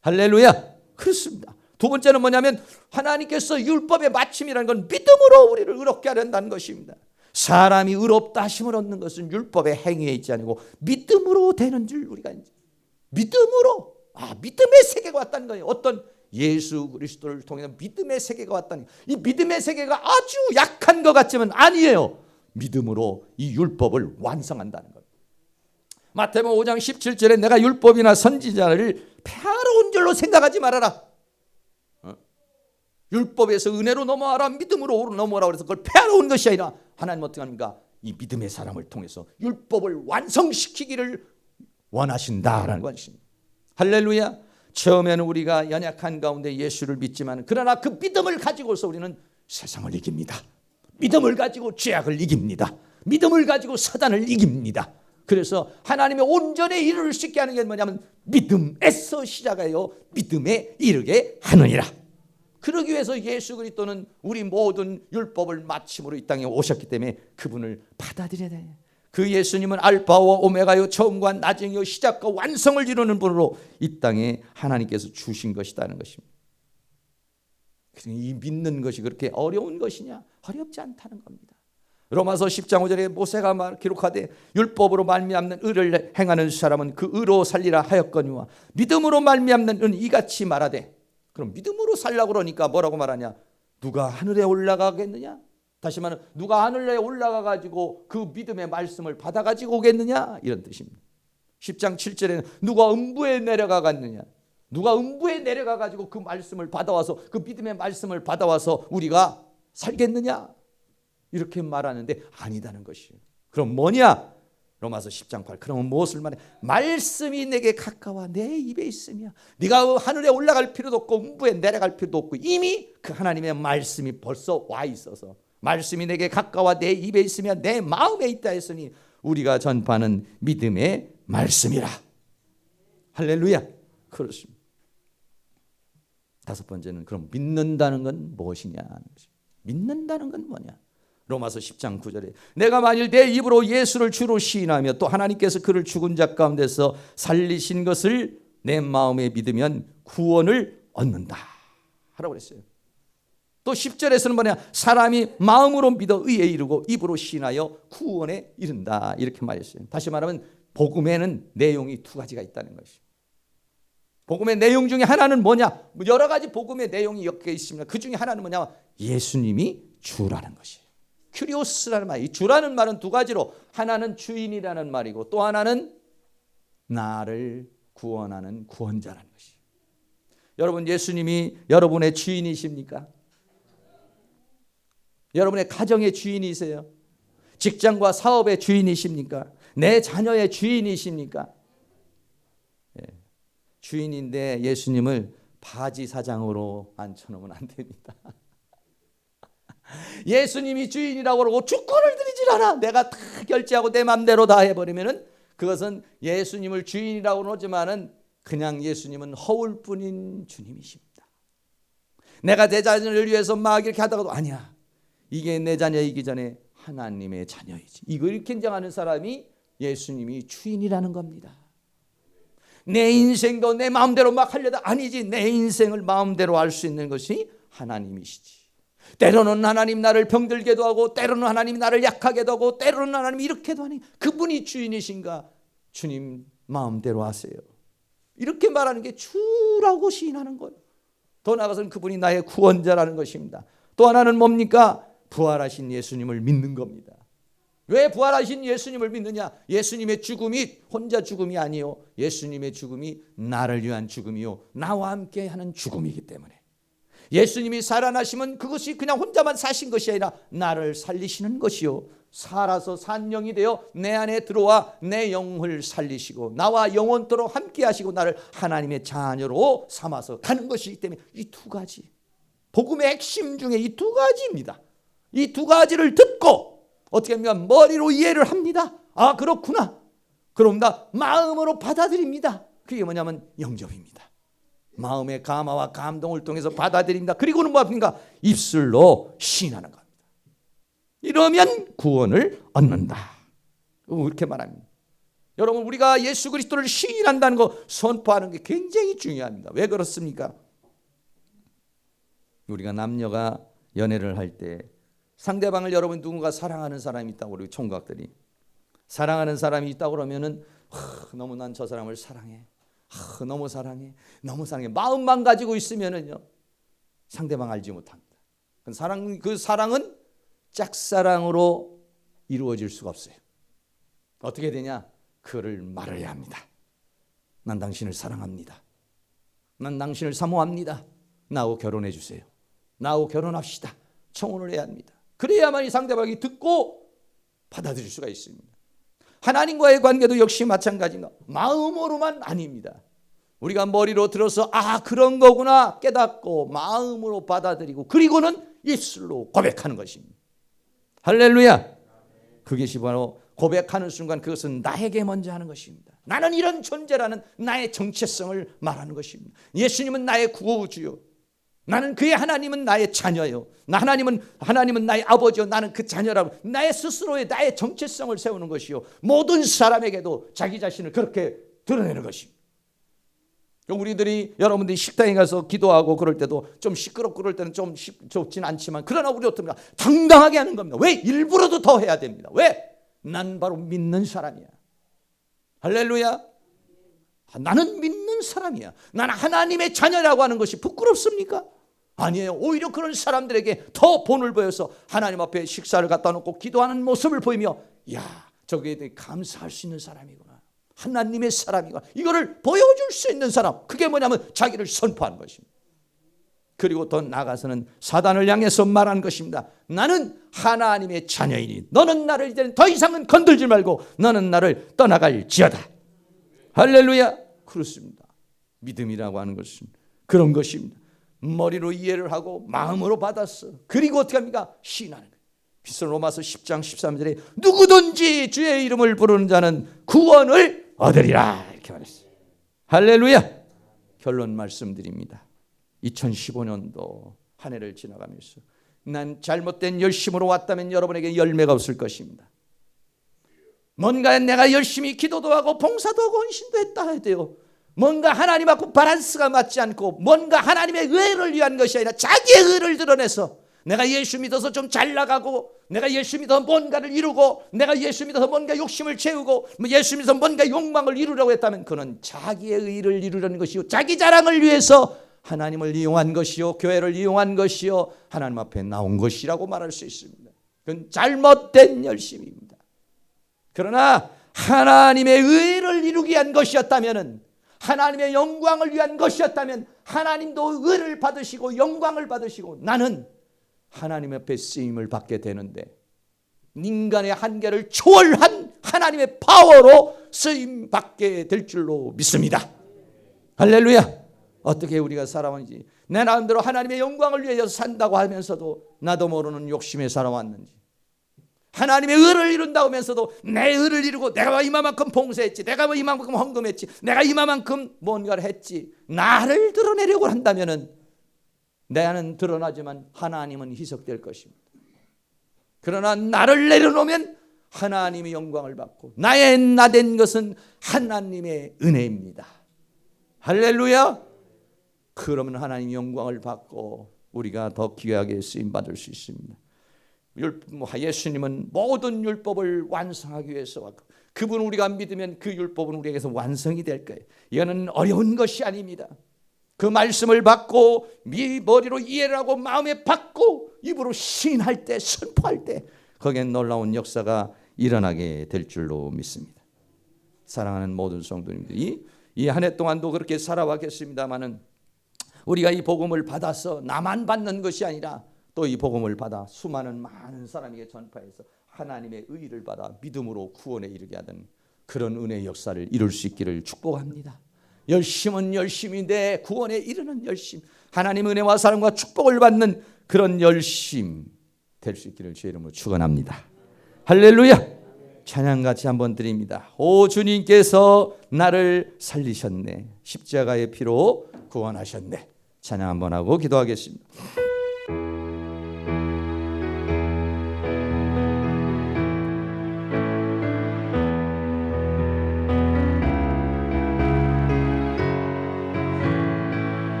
Speaker 1: 할렐루야. 그렇습니다. 두 번째는 뭐냐면 하나님께서 율법의 마침이라는 건 믿음으로 우리를 의롭게 하려는 것입니다. 사람이 의롭다 하심을 얻는 것은 율법의 행위에 있지 않고 믿음으로 되는 줄 우리가 이제 믿음으로 믿음의 세계가 왔다는 거예요. 어떤 예수 그리스도를 통해서 믿음의 세계가 왔다니. 이 믿음의 세계가 아주 약한 것 같지만 아니에요. 믿음으로 이 율법을 완성한다는 것. 마태복음 5장 17절에 내가 율법이나 선지자를 폐하러 온 줄로 생각하지 말아라. 율법에서 은혜로 넘어와라, 믿음으로 넘어오라 그래서 그걸 폐하러 온 것이 아니라 하나님 어떻게 합니까? 이 믿음의 사람을 통해서 율법을 완성시키기를 원하신다라는 것입니다. 할렐루야. 처음에는 우리가 연약한 가운데 예수를 믿지만 그러나 그 믿음을 가지고서 우리는 세상을 이깁니다. 믿음을 가지고 죄악을 이깁니다. 믿음을 가지고 사단을 이깁니다. 그래서 하나님의 온전에 이를 수 있게 하는 게 뭐냐면 믿음에서 시작하여 믿음에 이르게 하느니라. 그러기 위해서 예수 그리스도는 우리 모든 율법을 마침으로 이 땅에 오셨기 때문에 그분을 받아들여야 돼. 그 예수님은 알파와 오메가요, 처음과 나중이요, 시작과 완성을 이루는 분으로 이 땅에 하나님께서 주신 것이라는 것입니다. 이 믿는 것이 그렇게 어려운 것이냐? 어렵지 않다는 겁니다. 로마서 10장 5절에 모세가 기록하되 율법으로 말미암는 의를 행하는 사람은 그 의로 살리라 하였거니와 믿음으로 말미암는 의는 이같이 말하되. 그럼 믿음으로 살라고 그러니까 뭐라고 말하냐? 누가 하늘에 올라가겠느냐? 다시 말하면 누가 하늘에 올라가 가지고 그 믿음의 말씀을 받아 가지고 오겠느냐? 이런 뜻입니다. 10장 7절에는 누가 음부에 내려가겠느냐? 누가 음부에 내려가 가지고 그 말씀을 받아와서 그 믿음의 말씀을 받아와서 우리가 살겠느냐? 이렇게 말하는데 아니다는 것이에요. 그럼 뭐냐? 로마서 10장 8. 그러면 무엇을 말해? 말씀이 내게 가까워 내 입에 있으며 네가 하늘에 올라갈 필요도 없고 음부에 내려갈 필요도 없고 이미 그 하나님의 말씀이 벌써 와 있어서 말씀이 내게 가까워 내 입에 있으며 내 마음에 있다 했으니 우리가 전파하는 믿음의 말씀이라. 할렐루야. 그렇습니다. 다섯 번째는 그럼 믿는다는 건 무엇이냐? 믿는다는 건 뭐냐? 로마서 10장 9절에 내가 만일 내 입으로 예수를 주로 시인하며 또 하나님께서 그를 죽은 자 가운데서 살리신 것을 내 마음에 믿으면 구원을 얻는다 하라고 그랬어요. 또 10절에서는 뭐냐? 사람이 마음으로 믿어 의에 이르고 입으로 시인하여 구원에 이른다 이렇게 말했어요. 다시 말하면 복음에는 내용이 두 가지가 있다는 것이죠. 복음의 내용 중에 하나는 뭐냐? 여러 가지 복음의 내용이 엮여 있습니다. 그 중에 하나는 뭐냐? 예수님이 주라는 것이에요. 큐리오스라는 말, 이 주라는 말은 두 가지로 하나는 주인이라는 말이고 또 하나는 나를 구원하는 구원자라는 것이에요. 여러분 예수님이 여러분의 주인이십니까? 여러분의 가정의 주인이세요? 직장과 사업의 주인이십니까? 내 자녀의 주인이십니까? 예. 주인인데 예수님을 바지 사장으로 앉혀놓으면 안 됩니다. 예수님이 주인이라고 그러고 주권을 드리질 않아. 내가 다 결제하고 내 맘대로 다 해버리면은 그것은 예수님을 주인이라고 그러지만은 그냥 예수님은 허울뿐인 주님이십니다. 내가 내 자녀를 위해서 막 이렇게 하다가도 아니야. 이게 내 자녀이기 전에 하나님의 자녀이지. 이걸 이렇게 인정하는 사람이 예수님이 주인이라는 겁니다. 내 인생도 내 마음대로 막 하려다 아니지. 내 인생을 마음대로 할 수 있는 것이 하나님이시지. 때로는 하나님 나를 병들게도 하고 때로는 하나님 나를 약하게도 하고 때로는 하나님 이렇게도 하니 그분이 주인이신가? 주님 마음대로 하세요. 이렇게 말하는 게 주라고 시인하는 거예요. 더 나아가서는 그분이 나의 구원자라는 것입니다. 또 하나는 뭡니까? 부활하신 예수님을 믿는 겁니다. 왜 부활하신 예수님을 믿느냐? 예수님의 죽음이 혼자 죽음이 아니요. 예수님의 죽음이 나를 위한 죽음이요. 나와 함께 하는 죽음이기 때문에. 예수님이 살아나시면 그것이 그냥 혼자만 사신 것이 아니라 나를 살리시는 것이요. 살아서 산 영이 되어 내 안에 들어와 내 영을 살리시고 나와 영원토록 함께 하시고 나를 하나님의 자녀로 삼아서 가는 것이기 때문에 이 두 가지. 복음의 핵심 중에 이 두 가지입니다. 이 두 가지를 듣고 어떻게 하면 머리로 이해를 합니다. 아 그렇구나. 그럼 나 마음으로 받아들입니다. 그게 뭐냐면 영접입니다. 마음의 감화와 감동을 통해서 받아들입니다. 그리고는 뭐합니까? 입술로 시인하는 겁니다. 이러면 구원을 얻는다. 이렇게 말합니다. 여러분 우리가 예수 그리스도를 시인한다는 거 선포하는 게 굉장히 중요합니다. 왜 그렇습니까? 우리가 남녀가 연애를 할 때 상대방을 여러분 누군가 사랑하는 사람이 있다고 우리 총각들이 사랑하는 사람이 있다고 그러면은 너무 난 저 사람을 사랑해. 너무 사랑해. 너무 사랑해. 마음만 가지고 있으면은요. 상대방 알지 못합니다. 그 사랑은 짝사랑으로 이루어질 수가 없어요. 어떻게 되냐? 그를 말해야 합니다. 난 당신을 사랑합니다. 난 당신을 사모합니다. 나하고 결혼해 주세요. 나하고 결혼합시다. 청혼을 해야 합니다. 그래야만 이 상대방이 듣고 받아들일 수가 있습니다. 하나님과의 관계도 역시 마찬가지입니다. 마음으로만 아닙니다. 우리가 머리로 들어서 아 그런 거구나 깨닫고 마음으로 받아들이고 그리고는 입술로 고백하는 것입니다. 할렐루야. 그것이 바로 고백하는 순간 그것은 나에게 먼저 하는 것입니다. 나는 이런 존재라는 나의 정체성을 말하는 것입니다. 예수님은 나의 구주요, 나는 그의 하나님은 나의 자녀요, 하나님은 나의 아버지요, 나는 그 자녀라고 나의 스스로의 나의 정체성을 세우는 것이요, 모든 사람에게도 자기 자신을 그렇게 드러내는 것입니다. 우리들이 여러분들이 식당에 가서 기도하고 그럴 때도 좀 시끄럽고 그럴 때는 좀 좋진 않지만, 그러나 우리 어떻습니까? 당당하게 하는 겁니다. 왜? 일부러도 더 해야 됩니다. 왜? 난 바로 믿는 사람이야. 할렐루야. 나는 믿는 사람이야. 나는 하나님의 자녀라고 하는 것이 부끄럽습니까? 아니에요. 오히려 그런 사람들에게 더 본을 보여서 하나님 앞에 식사를 갖다 놓고 기도하는 모습을 보이며, 야, 저기에 대해 감사할 수 있는 사람이구나, 하나님의 사람이구나, 이거를 보여줄 수 있는 사람, 그게 뭐냐면 자기를 선포하는 것입니다. 그리고 더 나아가서는 사단을 향해서 말하는 것입니다. 나는 하나님의 자녀이니 너는 나를 이제는 더 이상은 건들지 말고 너는 나를 떠나갈지어다. 할렐루야. 그렇습니다. 믿음이라고 하는 것은 그런 것입니다. 머리로 이해를 하고 마음으로 받았어. 그리고 어떻게 합니까? 시인하는 거예요. 로마서 10장 13절에 누구든지 주의 이름을 부르는 자는 구원을 얻으리라, 이렇게 말했어요. 할렐루야. 결론 말씀드립니다. 2015년도 한 해를 지나가면서 난 잘못된 열심으로 왔다면 여러분에게 열매가 없을 것입니다. 뭔가 내가 열심히 기도도 하고 봉사도 하고 헌신도 했다 해도요, 뭔가 하나님하고 밸런스가 맞지 않고 뭔가 하나님의 의를 위한 것이 아니라 자기의 의를 드러내서 내가 예수 믿어서 좀 잘 나가고, 내가 예수 믿어서 뭔가를 이루고, 내가 예수 믿어서 뭔가 욕심을 채우고, 예수 믿어서 뭔가 욕망을 이루려고 했다면 그는 자기의 의를 이루려는 것이요, 자기 자랑을 위해서 하나님을 이용한 것이요, 교회를 이용한 것이요, 하나님 앞에 나온 것이라고 말할 수 있습니다. 그건 잘못된 열심입니다. 그러나 하나님의 의를 이루기 위한 것이었다면, 하나님의 영광을 위한 것이었다면 하나님도 의를 받으시고 영광을 받으시고 나는 하나님 앞에 쓰임을 받게 되는데, 인간의 한계를 초월한 하나님의 파워로 쓰임 받게 될 줄로 믿습니다. 할렐루야. 어떻게 우리가 살아왔는지, 내 나름대로 하나님의 영광을 위해서 산다고 하면서도 나도 모르는 욕심에 살아왔는지, 하나님의 의를 이룬다고 하면서도 내 의를 이루고 내가 이만큼 봉사했지, 내가 이만큼 헌금했지, 내가 이만큼 뭔가를 했지, 나를 드러내려고 한다면은 나는 드러나지만 하나님은 희석될 것입니다. 그러나 나를 내려놓으면 하나님의 영광을 받고 나의 나된 것은 하나님의 은혜입니다. 할렐루야. 그러면 하나님의 영광을 받고 우리가 더 귀하게 쓰임받을 수 있습니다. 예수님은 모든 율법을 완성하기 위해서 왔고, 그분을 우리가 믿으면 그 율법은 우리에게서 완성이 될 거예요. 이거는 어려운 것이 아닙니다. 그 말씀을 받고 머리로 이해를 하고 마음에 받고 입으로 시인할 때, 선포할 때 거기엔 놀라운 역사가 일어나게 될 줄로 믿습니다. 사랑하는 모든 성도님들이 이 한 해 동안도 그렇게 살아왔겠습니다마는 우리가 이 복음을 받아서 나만 받는 것이 아니라 또 이 복음을 받아 수많은 많은 사람에게 전파해서 하나님의 의를 받아 믿음으로 구원에 이르게 하던 그런 은혜의 역사를 이룰 수 있기를 축복합니다. 열심은 열심인데 구원에 이르는 열심, 하나님 은혜와 사랑과 축복을 받는 그런 열심 될 수 있기를 주의 이름으로 축원합니다. 할렐루야. 찬양같이 한번 드립니다. 오 주님께서 나를 살리셨네, 십자가의 피로 구원하셨네. 찬양 한번 하고 기도하겠습니다.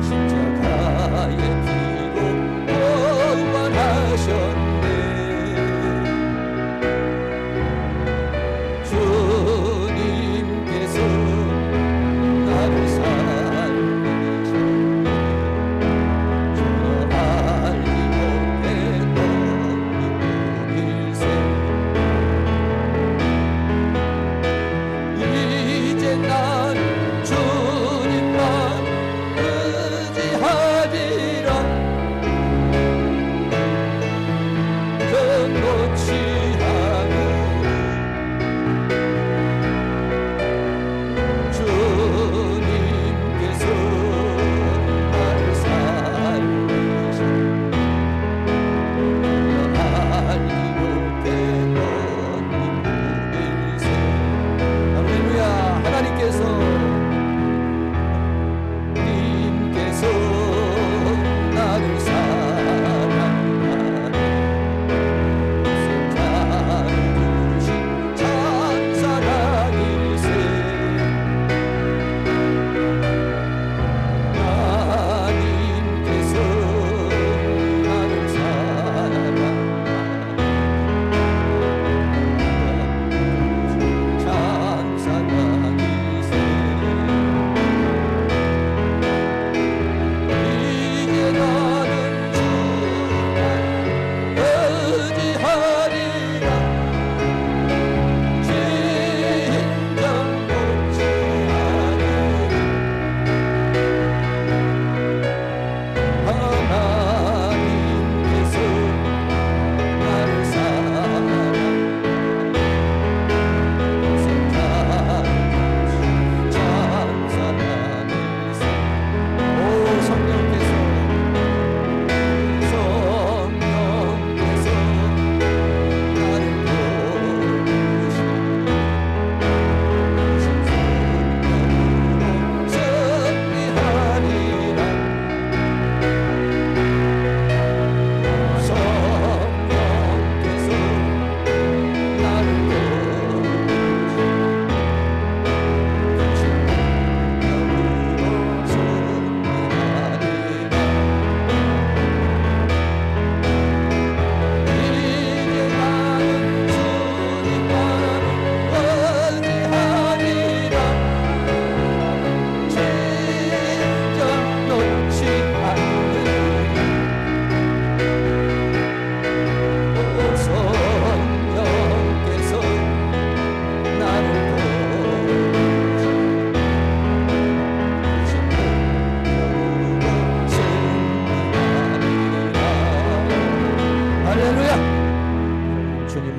Speaker 1: 십자가의 피로 구원하셨네.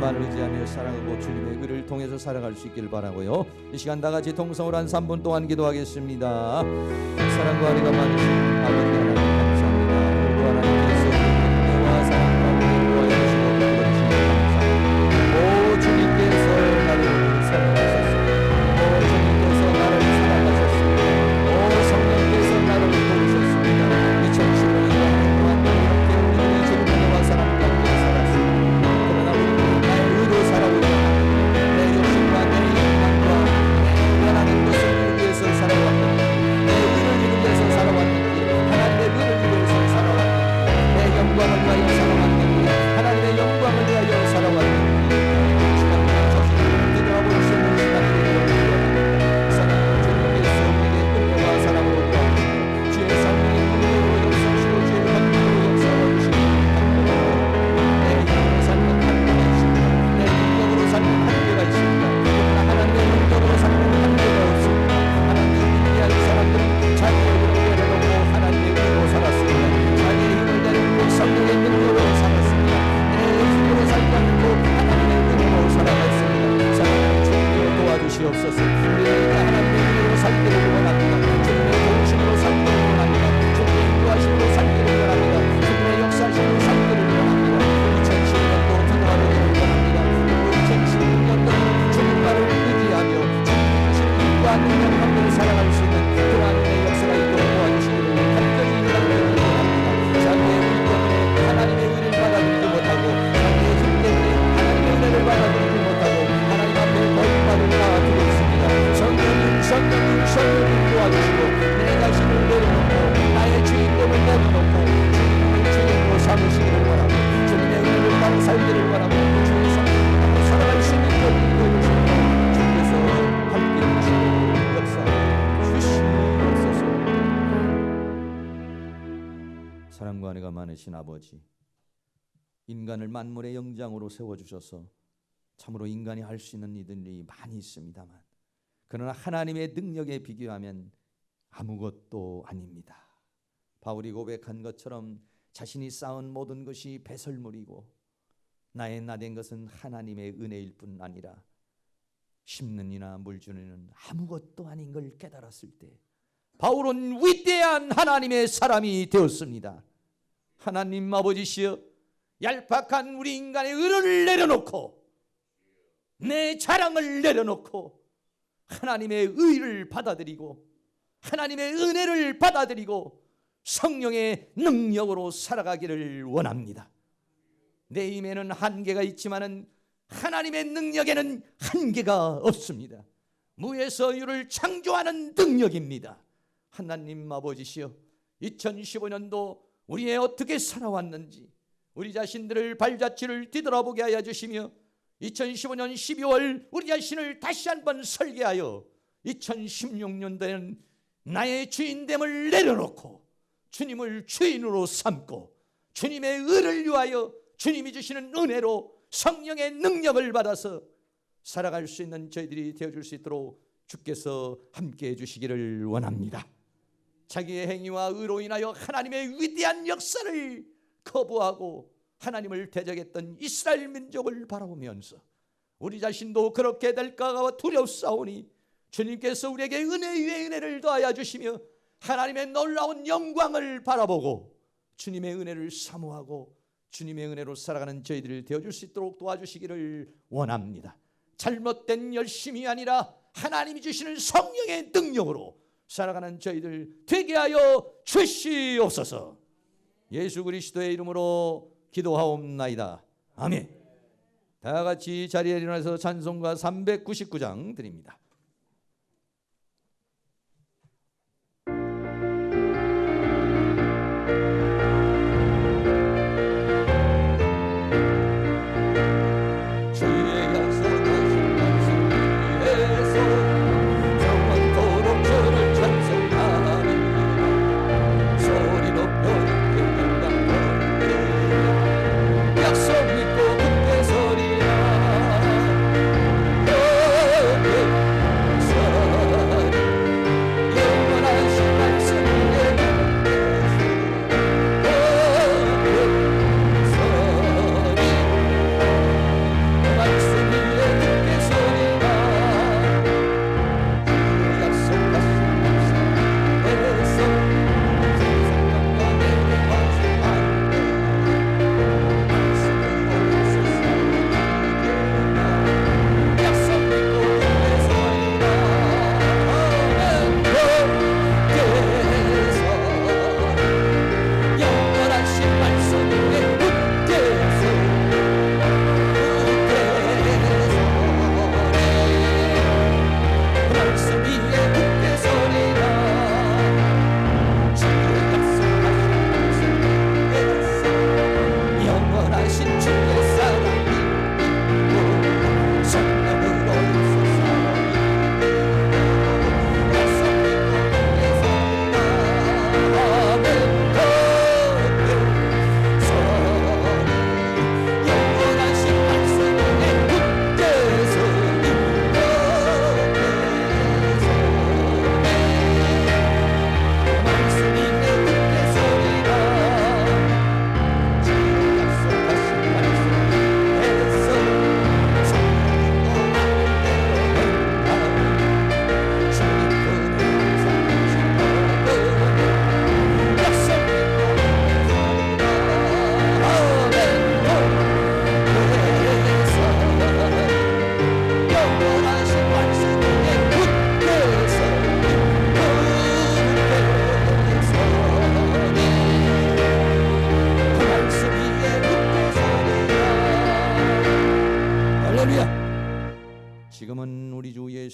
Speaker 1: 주님만을 의지하며 살아가고 주님의 의를 통해서 살아갈 수 있기를 바라고요. 이 시간 다 같이 동성으로 한 3분 동안 기도하겠습니다. 사랑과 은혜가 많으신 아버지 하나님 감사합니다. 오늘 하나님께서 은혜와 사랑과 은혜를 주시고 부어주시니 감사합니다. 오 주님께서 나를 사랑하셨습니다. 오 주님께서 나를 사랑하셨습니다. 오 성령께서 나를 도우셨습니다. 2015년도 한 동안 이렇게 우리는 주님의 은혜와 사랑 가운데 살았습니다. 그러나 우리는 나의 의로 살아오지 않았습니다. 내 욕심과 내 욕망과 내 원하는 것을 위해서 살아왔는데, 내 의를 이루기 위해서 살아왔는데, 하나님의 의를 위해서 살아왔는데, 내 영광을 위하여 살아왔는데, 하나님의 영광을 위하여 살아왔는데, 시간과 자신을 되돌아볼 수 있는 시간이 되기를 원합니다. 사랑하는 주님께서 우리에게 은혜와 사랑으로 도와주시고 주의 삶의 능력으로 역사하시고 주의 권능으로 역사하여 주시기 바랍니다. 내 힘으로 살면 한계가 있습니다. 내 능력으로 살면 한계가 있습니다. 그러나 하나님의 능력으로 살면 한계가 없습니다. 하나님의 위대한 사람들은 자기의 힘을 내려놓고 하나님의 힘으로 살았습니다. 자기의 힘을 내려놓고 성령의 능력으로 살았습니다. 내 힘으로 살지 않고 하나님의 은혜로 살아갔습니다. 사랑하는 주님께서 도와주시옵소서. 우리에게 하나님의 은혜로 살기를 원합니다. 주님의 도우심으로 살기를 원합니다. 주님의 인도하심으로 살기를 원합니다. 주님의 역사하심으로 살기를 원합니다. 2015년도 기도하기를 원합니다. 2016년도는 주님만을 의지하며 주님이 주신 힘과 능력 가운데 살아갈 수 있는 그러한 은혜의 역사가 있도록 도와주시기를 간절히 기도하기를 원합니다. 자기의 의 때문에 하나님의 의를 받아들이지 못하고 자기의 힘 때문에 하나님의 은혜를 받아들이지 못하고 하나님 앞에 거짓말을 나와두고 있습니다. 성령님 도와주시고 내 자신을 내려놓고 나의 주인됨을 내려놓고 주님을 주인으로 삼으시기를 원하고 주님의 은혜를 따라 살기를 원하고 주의 성령을 따라 살아갈 수 있는 것을 보여주시고 주께서 함께 해주시고 역사해 주시옵소서. 사랑과 은혜가 많으신 아버지, 인간을 만물의 영장으로 세워주셔서 참으로 인간이 할 수 있는 일들이 많이 있습니다만, 그러나 하나님의 능력에 비교하면 아무것도 아닙니다. 바울이 고백한 것처럼 자신이 쌓은 모든 것이 배설물이고 나의 나된 것은 하나님의 은혜일 뿐 아니라 심는 이나 물 주는 이는 아무것도 아닌 걸 깨달았을 때 바울은 위대한 하나님의 사람이 되었습니다. 하나님 아버지시여, 얄팍한 우리 인간의 의를 내려놓고 내 자랑을 내려놓고 하나님의 의를 받아들이고 하나님의 은혜를 받아들이고 성령의 능력으로 살아가기를 원합니다. 내 힘에는 한계가 있지만은 하나님의 능력에는 한계가 없습니다. 무에서 유를 창조하는 능력입니다. 하나님 아버지시여, 2015년도 우리의 어떻게 살아왔는지 우리 자신들을 발자취를 뒤돌아보게 하여 주시며 2015년 12월 우리 자신을 다시 한번 설계하여 2016년도에는 나의 주인됨을 내려놓고 주님을 주인으로 삼고 주님의 의를 위하여 주님이 주시는 은혜로 성령의 능력을 받아서 살아갈 수 있는 저희들이 되어줄 수 있도록 주께서 함께해 주시기를 원합니다. 자기의 행위와 의로 인하여 하나님의 위대한 역사를 거부하고 하나님을 대적했던 이스라엘 민족을 바라보면서 우리 자신도 그렇게 될까 두렵사오니 주님께서 우리에게 은혜 위에 은혜를 더하여 주시며 하나님의 놀라운 영광을 바라보고 주님의 은혜를 사모하고 주님의 은혜로 살아가는 저희들을 되어줄 수 있도록 도와주시기를 원합니다. 잘못된 열심이 아니라 하나님이 주시는 성령의 능력으로 살아가는 저희들 되게 하여 주시옵소서. 예수 그리스도의 이름으로 기도하옵나이다. 아멘. 다 같이 자리에 일어나서 찬송가 399장 드립니다.
Speaker 2: 약속 믿고 굳게 서리라.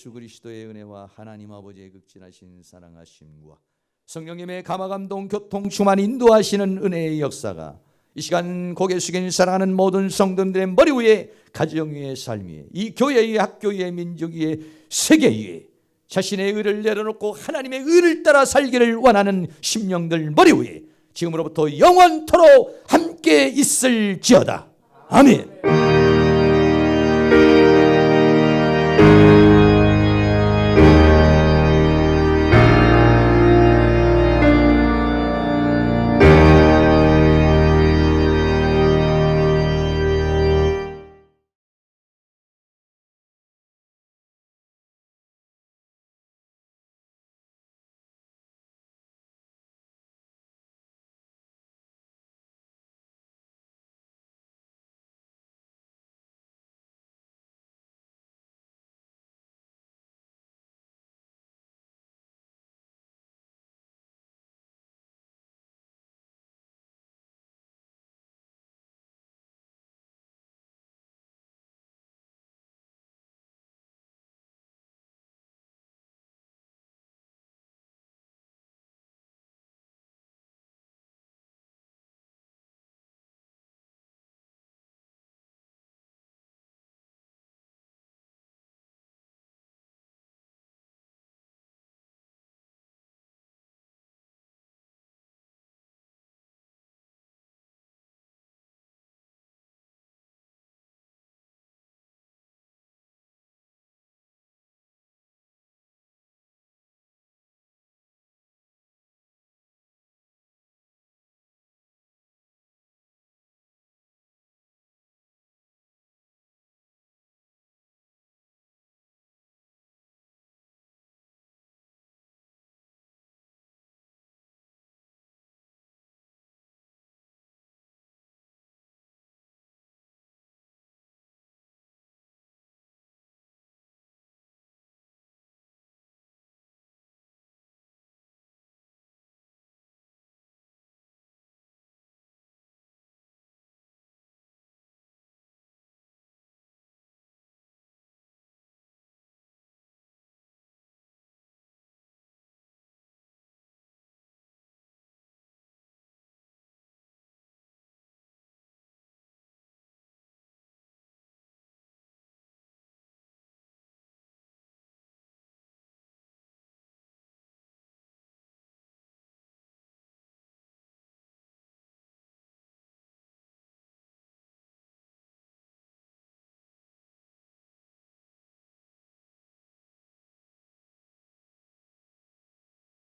Speaker 1: 예수 그리스도의 은혜와 하나님 아버지의 극진하신 사랑하심과 성령님의 감화감동 교통 충만 인도하시는 은혜의 역사가 이 시간 고개 숙인 사랑하는 모든 성도들의 머리 위에, 가정 위에, 삶 위에, 이 교회 위에, 학교 위에, 민족 위에, 세계 위에 자신의 의를 내려놓고 하나님의 의를 따라 살기를 원하는 심령들 머리 위에 지금으로부터 영원토록 함께 있을지어다. 아멘.